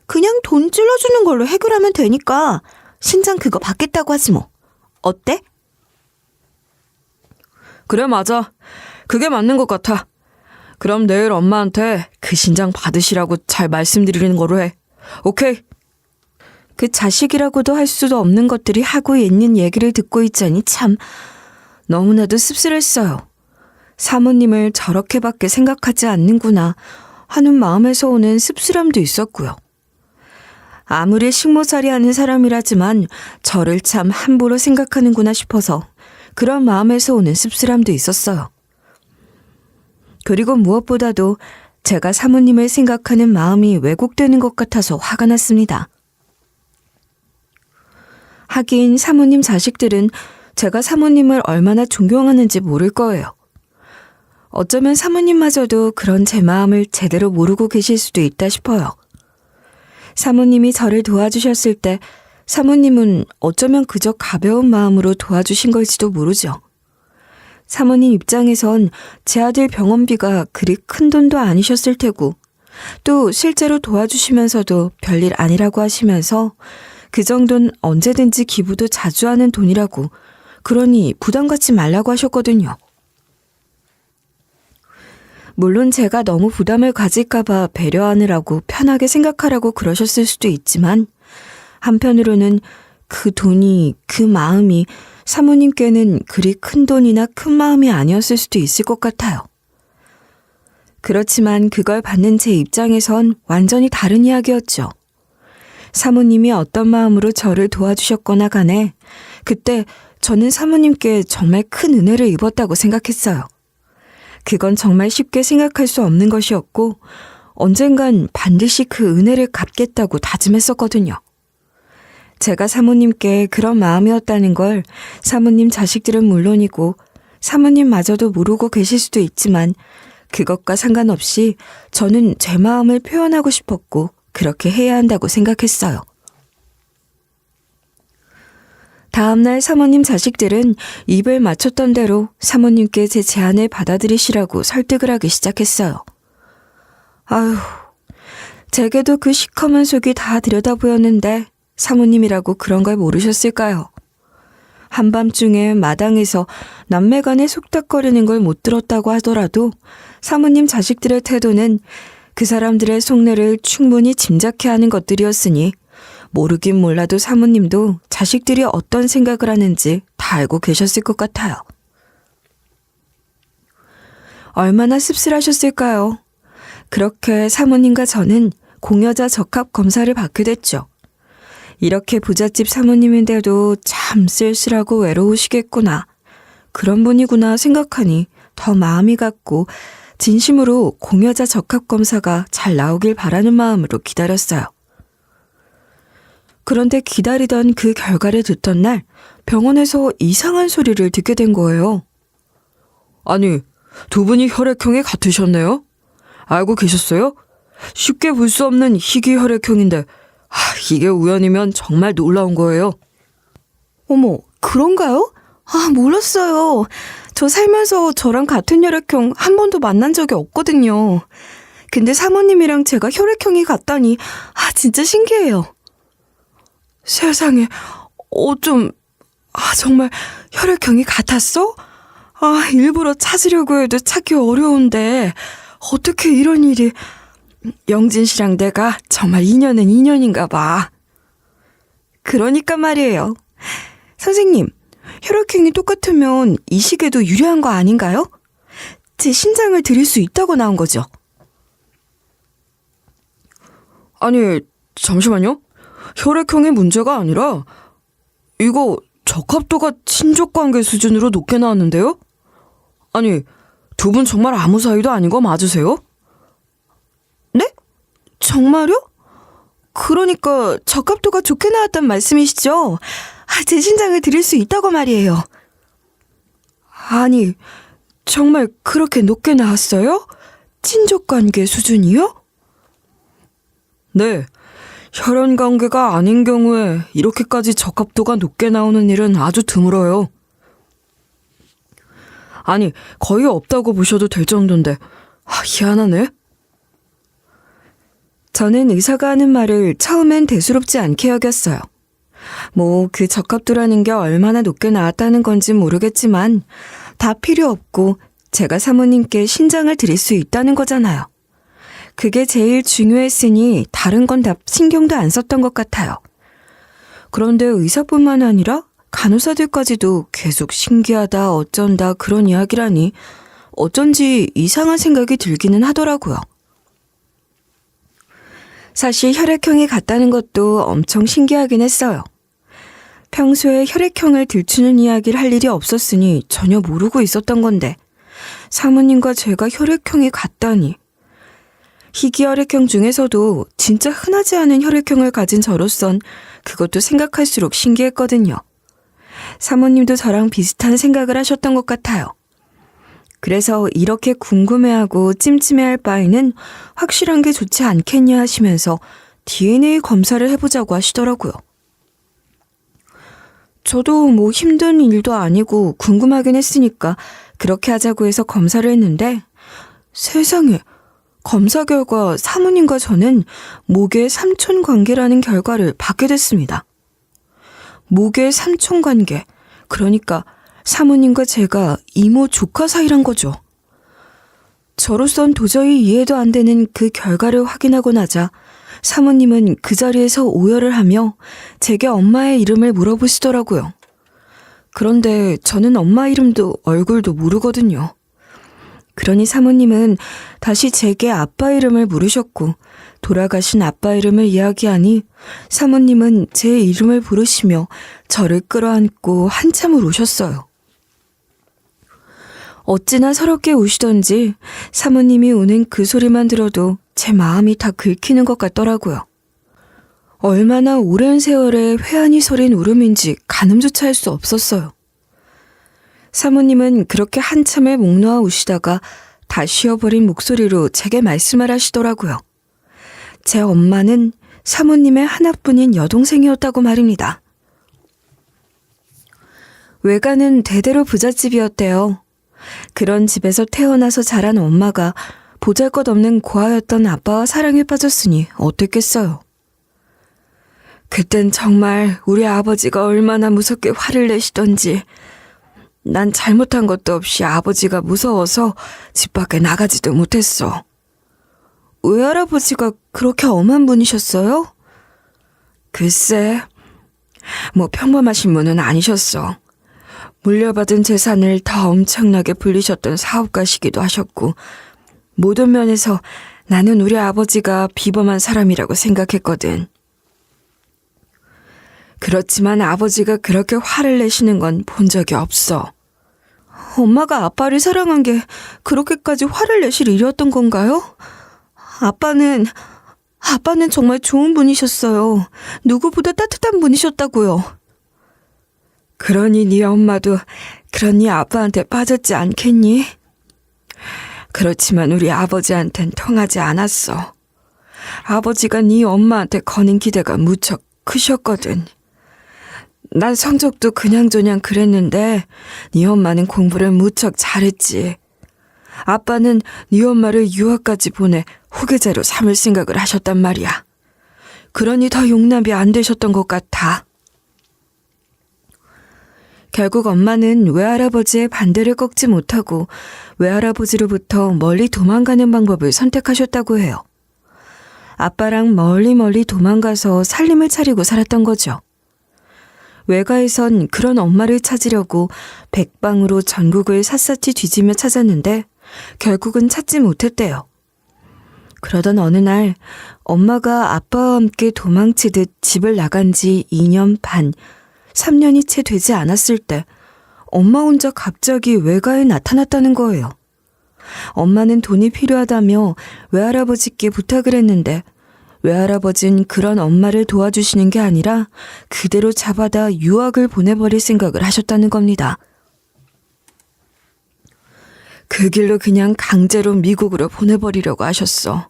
S1: 그냥 돈 찔러주는 걸로 해결하면 되니까 신장 그거 받겠다고 하지 뭐. 어때?
S2: 그래 맞아. 그게 맞는 것 같아. 그럼 내일 엄마한테 그 신장 받으시라고 잘 말씀드리는 거로 해. 오케이.
S1: 그 자식이라고도 할 수도 없는 것들이 하고 있는 얘기를 듣고 있자니 참 너무나도 씁쓸했어요. 사모님을 저렇게밖에 생각하지 않는구나 하는 마음에서 오는 씁쓸함도 있었고요. 아무리 식모살이 하는 사람이라지만 저를 참 함부로 생각하는구나 싶어서 그런 마음에서 오는 씁쓸함도 있었어요. 그리고 무엇보다도 제가 사모님을 생각하는 마음이 왜곡되는 것 같아서 화가 났습니다. 하긴 사모님 자식들은 제가 사모님을 얼마나 존경하는지 모를 거예요. 어쩌면 사모님마저도 그런 제 마음을 제대로 모르고 계실 수도 있다 싶어요. 사모님이 저를 도와주셨을 때 사모님은 어쩌면 그저 가벼운 마음으로 도와주신 걸지도 모르죠. 사모님 입장에선 제 아들 병원비가 그리 큰 돈도 아니셨을 테고 또 실제로 도와주시면서도 별일 아니라고 하시면서 그 정도는 언제든지 기부도 자주 하는 돈이라고 그러니 부담 갖지 말라고 하셨거든요. 물론 제가 너무 부담을 가질까봐 배려하느라고 편하게 생각하라고 그러셨을 수도 있지만 한편으로는 그 돈이 그 마음이 사모님께는 그리 큰 돈이나 큰 마음이 아니었을 수도 있을 것 같아요. 그렇지만 그걸 받는 제 입장에선 완전히 다른 이야기였죠. 사모님이 어떤 마음으로 저를 도와주셨거나 간에 그때 저는 사모님께 정말 큰 은혜를 입었다고 생각했어요. 그건 정말 쉽게 생각할 수 없는 것이었고 언젠간 반드시 그 은혜를 갚겠다고 다짐했었거든요. 제가 사모님께 그런 마음이었다는 걸 사모님 자식들은 물론이고 사모님마저도 모르고 계실 수도 있지만 그것과 상관없이 저는 제 마음을 표현하고 싶었고 그렇게 해야 한다고 생각했어요. 다음날 사모님 자식들은 입을 맞췄던 대로 사모님께 제 제안을 받아들이시라고 설득을 하기 시작했어요. 아휴, 제게도 그 시커먼 속이 다 들여다보였는데 사모님이라고 그런 걸 모르셨을까요? 한밤중에 마당에서 남매간에 속닥거리는 걸 못 들었다고 하더라도 사모님 자식들의 태도는 그 사람들의 속내를 충분히 짐작해 하는 것들이었으니 모르긴 몰라도 사모님도 자식들이 어떤 생각을 하는지 다 알고 계셨을 것 같아요. 얼마나 씁쓸하셨을까요? 그렇게 사모님과 저는 공여자 적합 검사를 받게 됐죠. 이렇게 부잣집 사모님인데도 참 쓸쓸하고 외로우시겠구나. 그런 분이구나 생각하니 더 마음이 갔고 진심으로 공여자 적합 검사가 잘 나오길 바라는 마음으로 기다렸어요. 그런데 기다리던 그 결과를 듣던 날 병원에서 이상한 소리를 듣게 된 거예요.
S2: 아니, 두 분이 혈액형이 같으셨네요? 알고 계셨어요? 쉽게 볼 수 없는 희귀 혈액형인데 이게 우연이면 정말 놀라운 거예요.
S1: 어머, 그런가요? 몰랐어요. 저 살면서 저랑 같은 혈액형 한 번도 만난 적이 없거든요. 근데 사모님이랑 제가 혈액형이 같다니, 진짜 신기해요.
S2: 세상에, 정말 혈액형이 같았어? 일부러 찾으려고 해도 찾기 어려운데 어떻게 이런 일이. 영진 씨랑 내가 정말 인연은 인연인가 봐.
S1: 그러니까 말이에요. 선생님, 혈액형이 똑같으면 이식에도 유리한 거 아닌가요? 제 신장을 드릴 수 있다고 나온 거죠.
S2: 아니, 잠시만요. 혈액형이 문제가 아니라 이거 적합도가 친족관계 수준으로 높게 나왔는데요? 아니, 두 분 정말 아무 사이도 아닌 거 맞으세요?
S1: 네? 정말요? 그러니까 적합도가 좋게 나왔단 말씀이시죠? 제 신장을 드릴 수 있다고 말이에요.
S2: 아니, 정말 그렇게 높게 나왔어요? 친족관계 수준이요? 네, 혈연관계가 아닌 경우에 이렇게까지 적합도가 높게 나오는 일은 아주 드물어요. 아니, 거의 없다고 보셔도 될 정도인데, 희한하네.
S1: 저는 의사가 하는 말을 처음엔 대수롭지 않게 여겼어요. 그 적합도라는 게 얼마나 높게 나왔다는 건지 모르겠지만 다 필요 없고 제가 사모님께 신장을 드릴 수 있다는 거잖아요. 그게 제일 중요했으니 다른 건 다 신경도 안 썼던 것 같아요. 그런데 의사뿐만 아니라 간호사들까지도 계속 신기하다 어쩐다 그런 이야기라니 어쩐지 이상한 생각이 들기는 하더라고요. 사실 혈액형이 같다는 것도 엄청 신기하긴 했어요. 평소에 혈액형을 들추는 이야기를 할 일이 없었으니 전혀 모르고 있었던 건데 사모님과 제가 혈액형이 같다니. 희귀혈액형 중에서도 진짜 흔하지 않은 혈액형을 가진 저로선 그것도 생각할수록 신기했거든요. 사모님도 저랑 비슷한 생각을 하셨던 것 같아요. 그래서 이렇게 궁금해하고 찜찜해할 바에는 확실한 게 좋지 않겠냐 하시면서 DNA 검사를 해보자고 하시더라고요. 저도 힘든 일도 아니고 궁금하긴 했으니까 그렇게 하자고 해서 검사를 했는데 세상에, 검사 결과 사모님과 저는 목의 삼촌 관계라는 결과를 받게 됐습니다. 목의 삼촌 관계, 그러니까 사모님과 제가 이모 조카 사이란 거죠. 저로선 도저히 이해도 안 되는 그 결과를 확인하고 나자 사모님은 그 자리에서 오열을 하며 제게 엄마의 이름을 물어보시더라고요. 그런데 저는 엄마 이름도 얼굴도 모르거든요. 그러니 사모님은 다시 제게 아빠 이름을 물으셨고 돌아가신 아빠 이름을 이야기하니 사모님은 제 이름을 부르시며 저를 끌어안고 한참을 우셨어요. 어찌나 서럽게 우시던지 사모님이 우는 그 소리만 들어도 제 마음이 다 긁히는 것 같더라고요. 얼마나 오랜 세월의 회한이 서린 울음인지 가늠조차 할 수 없었어요. 사모님은 그렇게 한참을 목 놓아 우시다가 다 쉬어버린 목소리로 제게 말씀을 하시더라고요. 제 엄마는 사모님의 하나뿐인 여동생이었다고 말입니다. 외가는 대대로 부잣집이었대요. 그런 집에서 태어나서 자란 엄마가 보잘것없는 고아였던 아빠와 사랑에 빠졌으니 어땠겠어요. 그땐 정말 우리 아버지가 얼마나 무섭게 화를 내시던지 난 잘못한 것도 없이 아버지가 무서워서 집 밖에 나가지도 못했어. 외할아버지가 그렇게 엄한 분이셨어요? 글쎄, 평범하신 분은 아니셨어. 물려받은 재산을 더 엄청나게 불리셨던 사업가시기도 하셨고 모든 면에서 나는 우리 아버지가 비범한 사람이라고 생각했거든. 그렇지만 아버지가 그렇게 화를 내시는 건 본 적이 없어. 엄마가 아빠를 사랑한 게 그렇게까지 화를 내실 일이었던 건가요? 아빠는 정말 좋은 분이셨어요. 누구보다 따뜻한 분이셨다고요. 그러니 네 엄마도 그런 네 아빠한테 빠졌지 않겠니? 그렇지만 우리 아버지한텐 통하지 않았어. 아버지가 네 엄마한테 거는 기대가 무척 크셨거든. 난 성적도 그냥저냥 그랬는데 네 엄마는 공부를 무척 잘했지.
S2: 아빠는 네 엄마를 유학까지 보내 후계자로 삼을 생각을 하셨단 말이야. 그러니 더 용납이 안 되셨던 것 같아.
S1: 결국 엄마는 외할아버지의 반대를 꺾지 못하고 외할아버지로부터 멀리 도망가는 방법을 선택하셨다고 해요. 아빠랑 멀리 도망가서 살림을 차리고 살았던 거죠. 외가에선 그런 엄마를 찾으려고 백방으로 전국을 샅샅이 뒤지며 찾았는데 결국은 찾지 못했대요. 그러던 어느 날 엄마가 아빠와 함께 도망치듯 집을 나간 지 2년 반, 3년이 채 되지 않았을 때 엄마 혼자 갑자기 외가에 나타났다는 거예요. 엄마는 돈이 필요하다며 외할아버지께 부탁을 했는데 외할아버진 그런 엄마를 도와주시는 게 아니라 그대로 잡아다 유학을 보내버릴 생각을 하셨다는 겁니다. 그 길로 그냥 강제로 미국으로 보내버리려고 하셨어.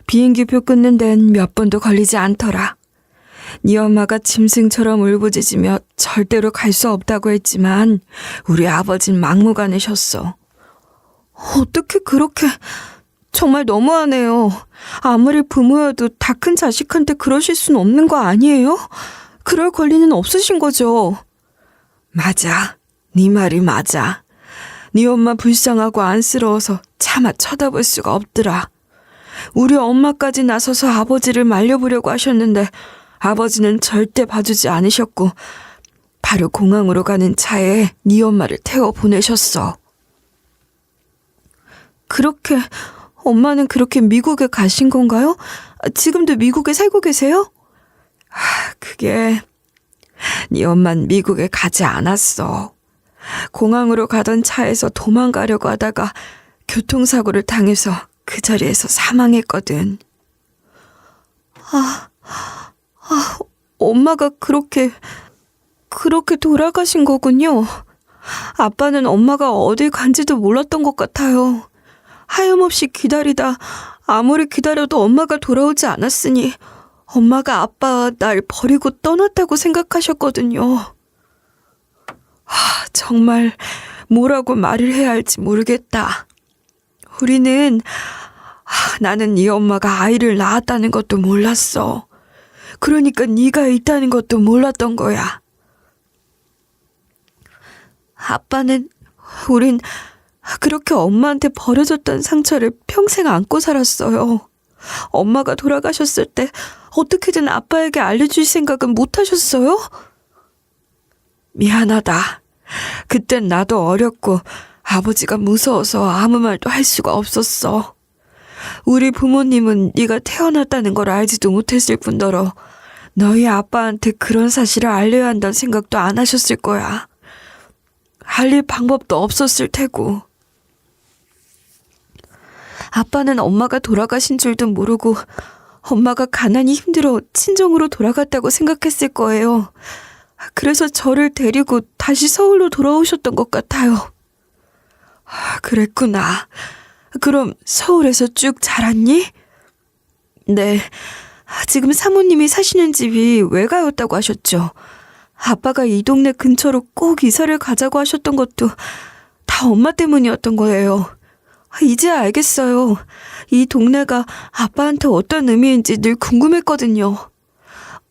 S1: 비행기표 끊는 데는 몇 번도 걸리지 않더라. 네 엄마가 짐승처럼 울부짖으며 절대로 갈 수 없다고 했지만 우리 아버진 막무가내셨어. 어떻게 그렇게... 정말 너무하네요. 아무리 부모여도 다 큰 자식한테 그러실 수는 없는 거 아니에요? 그럴 권리는 없으신 거죠. 맞아. 네 말이 맞아. 네 엄마 불쌍하고 안쓰러워서 차마 쳐다볼 수가 없더라. 우리 엄마까지 나서서 아버지를 말려보려고 하셨는데 아버지는 절대 봐주지 않으셨고 바로 공항으로 가는 차에 네 엄마를 태워 보내셨어. 엄마는 그렇게 미국에 가신 건가요? 지금도 미국에 살고 계세요? 그게 네 엄만 미국에 가지 않았어. 공항으로 가던 차에서 도망가려고 하다가 교통사고를 당해서 그 자리에서 사망했거든. 엄마가 그렇게 돌아가신 거군요. 아빠는 엄마가 어딜 간지도 몰랐던 것 같아요. 하염없이 기다리다 아무리 기다려도 엄마가 돌아오지 않았으니 엄마가 아빠 날 버리고 떠났다고 생각하셨거든요. 정말 뭐라고 말을 해야 할지 모르겠다. 나는 네 엄마가 아이를 낳았다는 것도 몰랐어. 그러니까 네가 있다는 것도 몰랐던 거야. 우린 그렇게 엄마한테 버려졌던 상처를 평생 안고 살았어요. 엄마가 돌아가셨을 때 어떻게든 아빠에게 알려줄 생각은 못 하셨어요? 미안하다. 그땐 나도 어렸고 아버지가 무서워서 아무 말도 할 수가 없었어. 우리 부모님은 네가 태어났다는 걸 알지도 못했을 뿐더러 너희 아빠한테 그런 사실을 알려야 한다는 생각도 안 하셨을 거야. 알릴 방법도 없었을 테고. 아빠는 엄마가 돌아가신 줄도 모르고 엄마가 가난이 힘들어 친정으로 돌아갔다고 생각했을 거예요. 그래서 저를 데리고 다시 서울로 돌아오셨던 것 같아요. 그랬구나. 그럼 서울에서 쭉 자랐니? 네. 지금 사모님이 사시는 집이 외가였다고 하셨죠. 아빠가 이 동네 근처로 꼭 이사를 가자고 하셨던 것도 다 엄마 때문이었던 거예요. 이제 알겠어요. 이 동네가 아빠한테 어떤 의미인지 늘 궁금했거든요.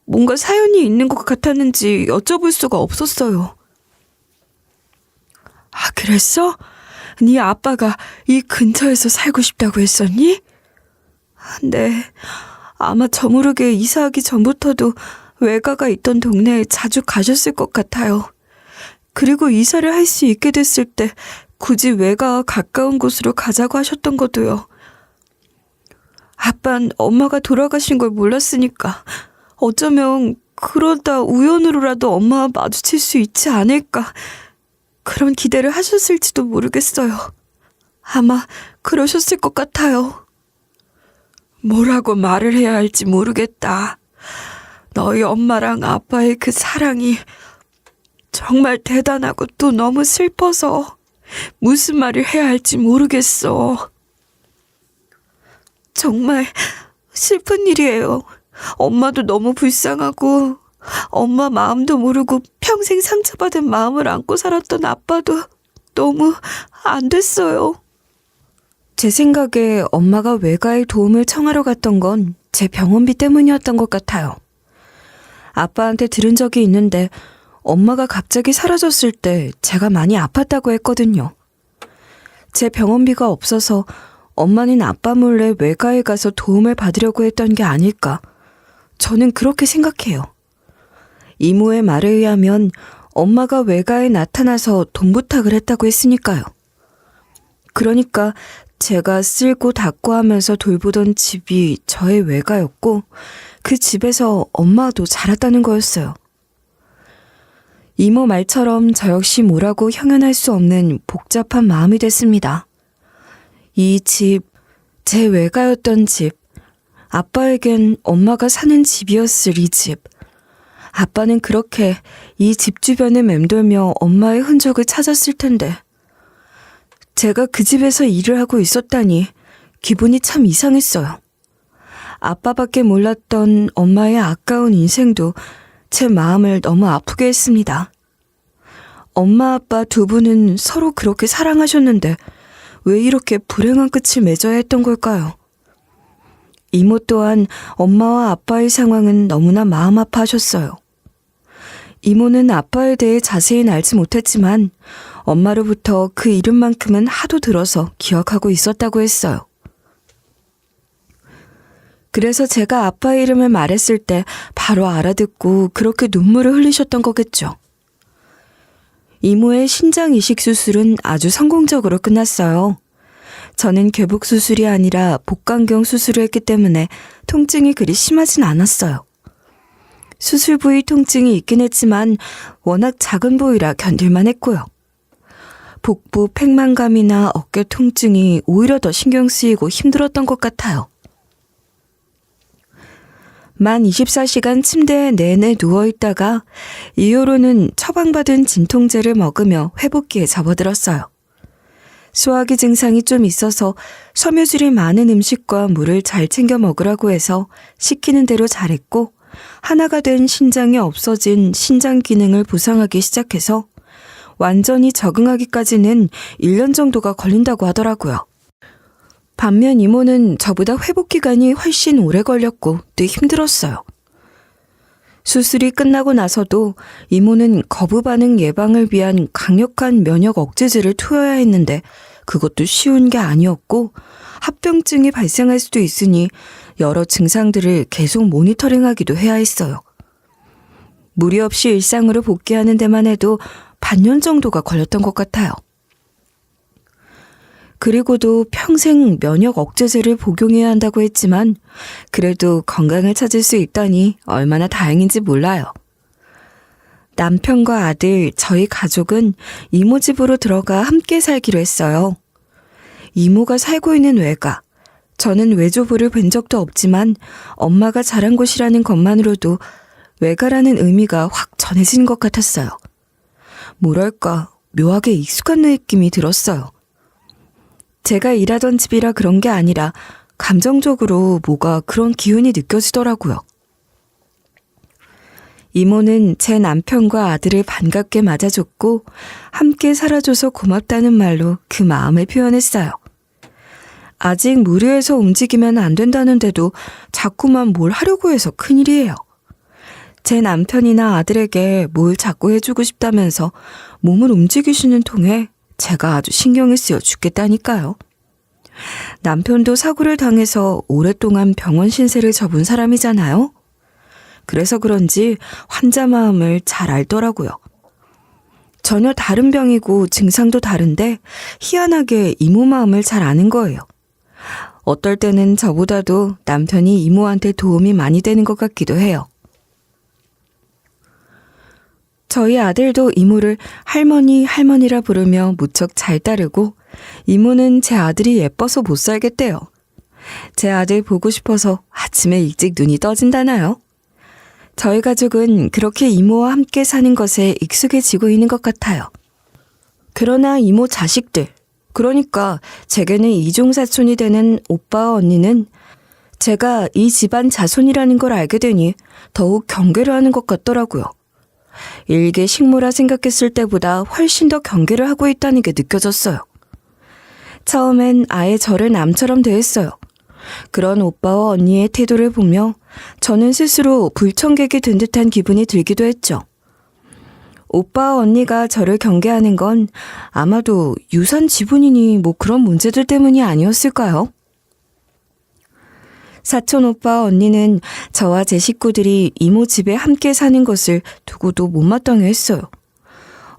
S1: 뭔가 사연이 있는 것 같았는지 여쭤볼 수가 없었어요. 그랬어? 네 아빠가 이 근처에서 살고 싶다고 했었니? 네. 아마 저모르게 이사하기 전부터도 외가가 있던 동네에 자주 가셨을 것 같아요. 그리고 이사를 할 수 있게 됐을 때 굳이 외가와 가까운 곳으로 가자고 하셨던 것도요. 아빤 엄마가 돌아가신 걸 몰랐으니까 어쩌면 그러다 우연으로라도 엄마와 마주칠 수 있지 않을까 그런 기대를 하셨을지도 모르겠어요. 아마 그러셨을 것 같아요. 뭐라고 말을 해야 할지 모르겠다. 너희 엄마랑 아빠의 그 사랑이 정말 대단하고 또 너무 슬퍼서 무슨 말을 해야 할지 모르겠어. 정말 슬픈 일이에요. 엄마도 너무 불쌍하고 엄마 마음도 모르고 평생 상처받은 마음을 안고 살았던 아빠도 너무 안 됐어요. 제 생각에 엄마가 외가에 도움을 청하러 갔던 건 제 병원비 때문이었던 것 같아요. 아빠한테 들은 적이 있는데 엄마가 갑자기 사라졌을 때 제가 많이 아팠다고 했거든요. 제 병원비가 없어서 엄마는 아빠 몰래 외가에 가서 도움을 받으려고 했던 게 아닐까. 저는 그렇게 생각해요. 이모의 말에 의하면 엄마가 외가에 나타나서 돈 부탁을 했다고 했으니까요. 그러니까 제가 쓸고 닦고 하면서 돌보던 집이 저의 외가였고 그 집에서 엄마도 자랐다는 거였어요. 이모 말처럼 저 역시 뭐라고 형언할 수 없는 복잡한 마음이 됐습니다. 이 집, 제 외가였던 집, 아빠에겐 엄마가 사는 집이었을 이 집. 아빠는 그렇게 이 집 주변을 맴돌며 엄마의 흔적을 찾았을 텐데 제가 그 집에서 일을 하고 있었다니 기분이 참 이상했어요. 아빠밖에 몰랐던 엄마의 아까운 인생도 제 마음을 너무 아프게 했습니다. 엄마 아빠 두 분은 서로 그렇게 사랑하셨는데 왜 이렇게 불행한 끝을 맺어야 했던 걸까요? 이모 또한 엄마와 아빠의 상황은 너무나 마음 아파하셨어요. 이모는 아빠에 대해 자세히는 알지 못했지만 엄마로부터 그 이름만큼은 하도 들어서 기억하고 있었다고 했어요. 그래서 제가 아빠의 이름을 말했을 때 바로 알아듣고 그렇게 눈물을 흘리셨던 거겠죠. 이모의 신장 이식 수술은 아주 성공적으로 끝났어요. 저는 개복 수술이 아니라 복강경 수술을 했기 때문에 통증이 그리 심하진 않았어요. 수술 부위 통증이 있긴 했지만 워낙 작은 부위라 견딜만 했고요. 복부 팽만감이나 어깨 통증이 오히려 더 신경 쓰이고 힘들었던 것 같아요. 만 24시간 침대에 내내 누워있다가 이후로는 처방받은 진통제를 먹으며 회복기에 접어들었어요. 소화기 증상이 좀 있어서 섬유질이 많은 음식과 물을 잘 챙겨 먹으라고 해서 시키는 대로 잘했고 하나가 된 신장이 없어진 신장 기능을 보상하기 시작해서 완전히 적응하기까지는 1년 정도가 걸린다고 하더라고요. 반면 이모는 저보다 회복 기간이 훨씬 오래 걸렸고 또 힘들었어요. 수술이 끝나고 나서도 이모는 거부 반응 예방을 위한 강력한 면역 억제제를 투여해야 했는데 그것도 쉬운 게 아니었고 합병증이 발생할 수도 있으니 여러 증상들을 계속 모니터링하기도 해야 했어요. 무리 없이 일상으로 복귀하는 데만 해도 반년 정도가 걸렸던 것 같아요. 그리고도 평생 면역 억제제를 복용해야 한다고 했지만 그래도 건강을 찾을 수 있다니 얼마나 다행인지 몰라요. 남편과 아들, 저희 가족은 이모 집으로 들어가 함께 살기로 했어요. 이모가 살고 있는 외가, 저는 외조부를 뵌 적도 없지만 엄마가 자란 곳이라는 것만으로도 외가라는 의미가 확 전해진 것 같았어요. 뭐랄까 묘하게 익숙한 느낌이 들었어요. 제가 일하던 집이라 그런 게 아니라 감정적으로 뭐가 그런 기운이 느껴지더라고요. 이모는 제 남편과 아들을 반갑게 맞아줬고 함께 살아줘서 고맙다는 말로 그 마음을 표현했어요. 아직 무리해서 움직이면 안 된다는데도 자꾸만 뭘 하려고 해서 큰일이에요. 제 남편이나 아들에게 뭘 자꾸 해주고 싶다면서 몸을 움직이시는 통에 제가 아주 신경을 쓰여 죽겠다니까요. 남편도 사고를 당해서 오랫동안 병원 신세를 져본 사람이잖아요. 그래서 그런지 환자 마음을 잘 알더라고요. 전혀 다른 병이고 증상도 다른데 희한하게 이모 마음을 잘 아는 거예요. 어떨 때는 저보다도 남편이 이모한테 도움이 많이 되는 것 같기도 해요. 저희 아들도 이모를 할머니, 할머니라 부르며 무척 잘 따르고 이모는 제 아들이 예뻐서 못 살겠대요. 제 아들 보고 싶어서 아침에 일찍 눈이 떠진다나요? 저희 가족은 그렇게 이모와 함께 사는 것에 익숙해지고 있는 것 같아요. 그러나 이모 자식들, 그러니까 제게는 이종사촌이 되는 오빠와 언니는 제가 이 집안 자손이라는 걸 알게 되니 더욱 경계를 하는 것 같더라고요. 일개 식모라 생각했을 때보다 훨씬 더 경계를 하고 있다는 게 느껴졌어요. 처음엔 아예 저를 남처럼 대했어요. 그런 오빠와 언니의 태도를 보며 저는 스스로 불청객이 된 듯한 기분이 들기도 했죠. 오빠와 언니가 저를 경계하는 건 아마도 유산 지분이니 뭐 그런 문제들 때문이 아니었을까요? 사촌 오빠와 언니는 저와 제 식구들이 이모 집에 함께 사는 것을 두고도 못마땅해 했어요.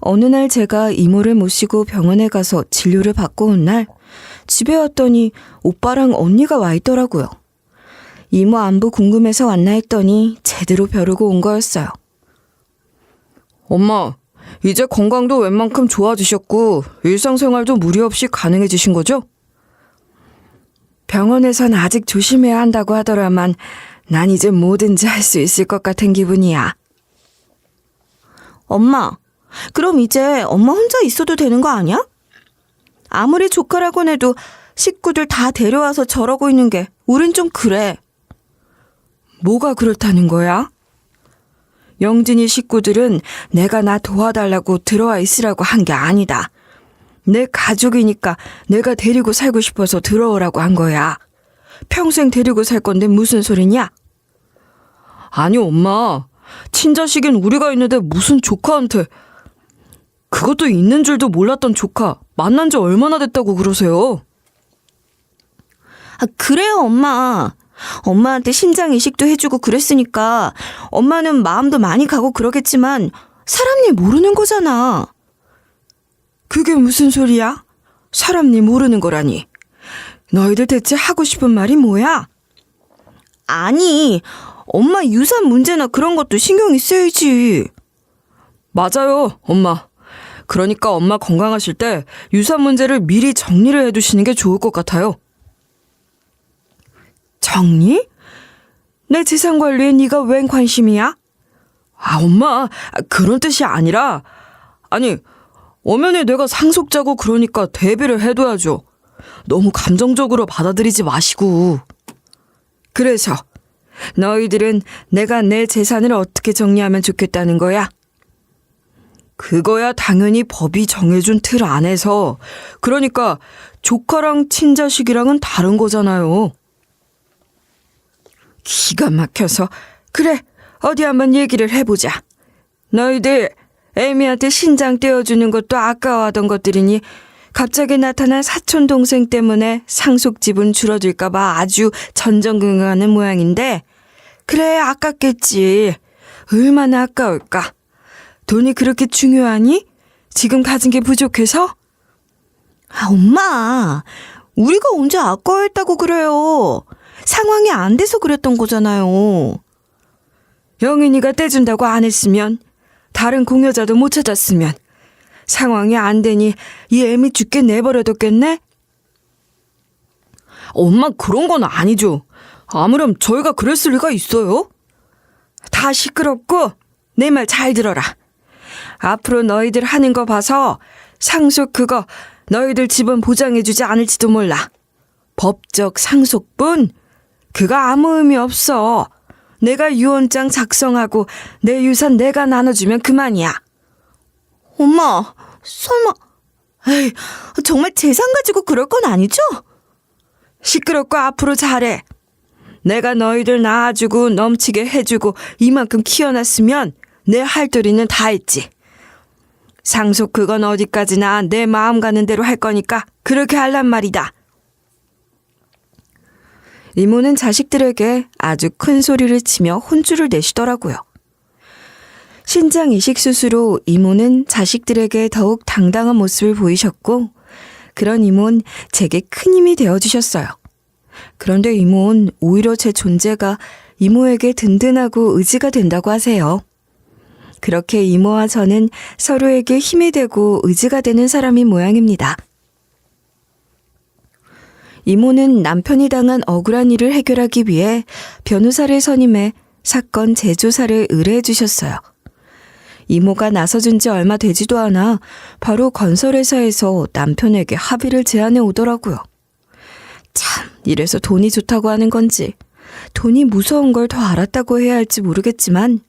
S1: 어느 날 제가 이모를 모시고 병원에 가서 진료를 받고 온 날 집에 왔더니 오빠랑 언니가 와 있더라고요. 이모 안부 궁금해서 왔나 했더니 제대로 벼르고 온 거였어요.
S2: 엄마, 이제 건강도 웬만큼 좋아지셨고 일상생활도 무리 없이 가능해지신 거죠?
S1: 병원에선 아직 조심해야 한다고 하더라만 난 이제 뭐든지 할 수 있을 것 같은 기분이야. 엄마, 그럼 이제 엄마 혼자 있어도 되는 거 아니야? 아무리 조카라고 해도 식구들 다 데려와서 저러고 있는 게 우린 좀 그래.
S2: 뭐가 그렇다는 거야? 영진이 식구들은 내가 나 도와달라고 들어와 있으라고 한 게 아니다. 내 가족이니까 내가 데리고 살고 싶어서 들어오라고 한 거야. 평생 데리고 살 건데 무슨 소리냐? 아니 엄마, 친자식인 우리가 있는데 무슨 조카한테. 그것도 있는 줄도 몰랐던 조카 만난 지 얼마나 됐다고 그러세요?
S1: 아, 그래요, 엄마. 엄마한테 신장 이식도 해주고 그랬으니까 엄마는 마음도 많이 가고 그러겠지만 사람 일 모르는 거잖아.
S2: 그게 무슨 소리야? 사람 일 모르는 거라니. 너희들 대체 하고 싶은 말이 뭐야?
S1: 아니, 엄마 유산 문제나 그런 것도 신경이 쓰이지.
S2: 맞아요, 엄마. 그러니까 엄마 건강하실 때 유산 문제를 미리 정리를 해두시는 게 좋을 것 같아요.
S1: 정리? 내 재산 관리에 네가 웬 관심이야?
S2: 아, 엄마, 그런 뜻이 아니라, 아니, 엄연히 내가 상속자고 그러니까 대비를 해둬야죠. 너무 감정적으로 받아들이지 마시고. 그래서 너희들은 내가 내 재산을 어떻게 정리하면 좋겠다는 거야? 그거야 당연히 법이 정해준 틀 안에서. 그러니까 조카랑 친자식이랑은 다른 거잖아요. 기가 막혀서. 그래, 어디 한번 얘기를 해보자. 너희들 애미한테 신장 떼어주는 것도 아까워하던 것들이니 갑자기 나타난 사촌 동생 때문에 상속 지분 줄어들까봐 아주 전전긍긍하는 모양인데, 그래, 아깝겠지. 얼마나 아까울까. 돈이 그렇게 중요하니? 지금 가진 게 부족해서?
S1: 아, 엄마. 우리가 언제 아까워했다고 그래요. 상황이 안 돼서 그랬던 거잖아요.
S2: 영인이가 떼준다고 안 했으면, 다른 공여자도 못 찾았으면, 상황이 안 되니 이 애미 죽게 내버려뒀겠네? 엄마, 그런 건 아니죠. 아무렴 저희가 그랬을 리가 있어요? 다 시끄럽고 내 말 잘 들어라. 앞으로 너희들 하는 거 봐서 상속 그거 너희들 집은 보장해주지 않을지도 몰라. 법적 상속분? 그거 아무 의미 없어. 내가 유언장 작성하고 내 유산 내가 나눠주면 그만이야.
S1: 엄마, 설마, 에이, 정말 재산 가지고 그럴 건 아니죠?
S2: 시끄럽고 앞으로 잘해. 내가 너희들 낳아주고 넘치게 해주고 이만큼 키워놨으면 내 할 도리는 다 했지. 상속 그건 어디까지나 내 마음 가는 대로 할 거니까 그렇게 할란 말이다.
S1: 이모는 자식들에게 아주 큰 소리를 치며 혼쭐을 내시더라고요. 신장 이식 수술로 이모는 자식들에게 더욱 당당한 모습을 보이셨고, 그런 이모는 제게 큰 힘이 되어주셨어요. 그런데 이모는 오히려 제 존재가 이모에게 든든하고 의지가 된다고 하세요. 그렇게 이모와 저는 서로에게 힘이 되고 의지가 되는 사람인 모양입니다. 이모는 남편이 당한 억울한 일을 해결하기 위해 변호사를 선임해 사건 재조사를 의뢰해 주셨어요. 이모가 나서준 지 얼마 되지도 않아 바로 건설회사에서 남편에게 합의를 제안해 오더라고요. 참, 이래서 돈이 좋다고 하는 건지 돈이 무서운 걸 더 알았다고 해야 할지 모르겠지만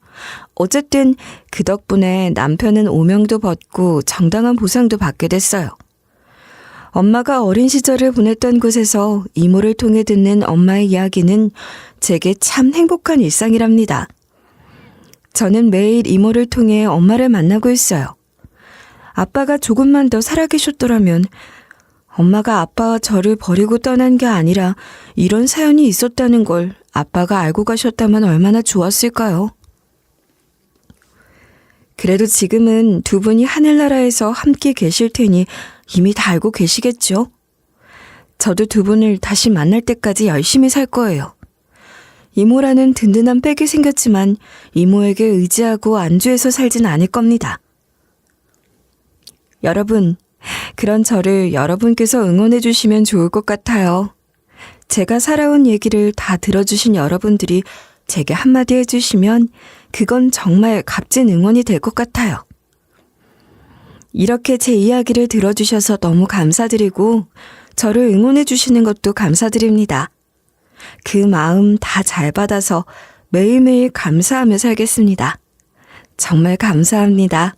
S1: 어쨌든 그 덕분에 남편은 오명도 벗고 정당한 보상도 받게 됐어요. 엄마가 어린 시절을 보냈던 곳에서 이모를 통해 듣는 엄마의 이야기는 제게 참 행복한 일상이랍니다. 저는 매일 이모를 통해 엄마를 만나고 있어요. 아빠가 조금만 더 살아계셨더라면 엄마가 아빠와 저를 버리고 떠난 게 아니라 이런 사연이 있었다는 걸 아빠가 알고 가셨다면 얼마나 좋았을까요? 그래도 지금은 두 분이 하늘나라에서 함께 계실 테니 이미 다 알고 계시겠죠? 저도 두 분을 다시 만날 때까지 열심히 살 거예요. 이모라는 든든한 백이 생겼지만 이모에게 의지하고 안주해서 살진 않을 겁니다. 여러분, 그런 저를 여러분께서 응원해 주시면 좋을 것 같아요. 제가 살아온 얘기를 다 들어주신 여러분들이 제게 한마디 해주시면 그건 정말 값진 응원이 될 것 같아요. 이렇게 제 이야기를 들어주셔서 너무 감사드리고 저를 응원해 주시는 것도 감사드립니다. 그 마음 다 잘 받아서 매일매일 감사하며 살겠습니다. 정말 감사합니다.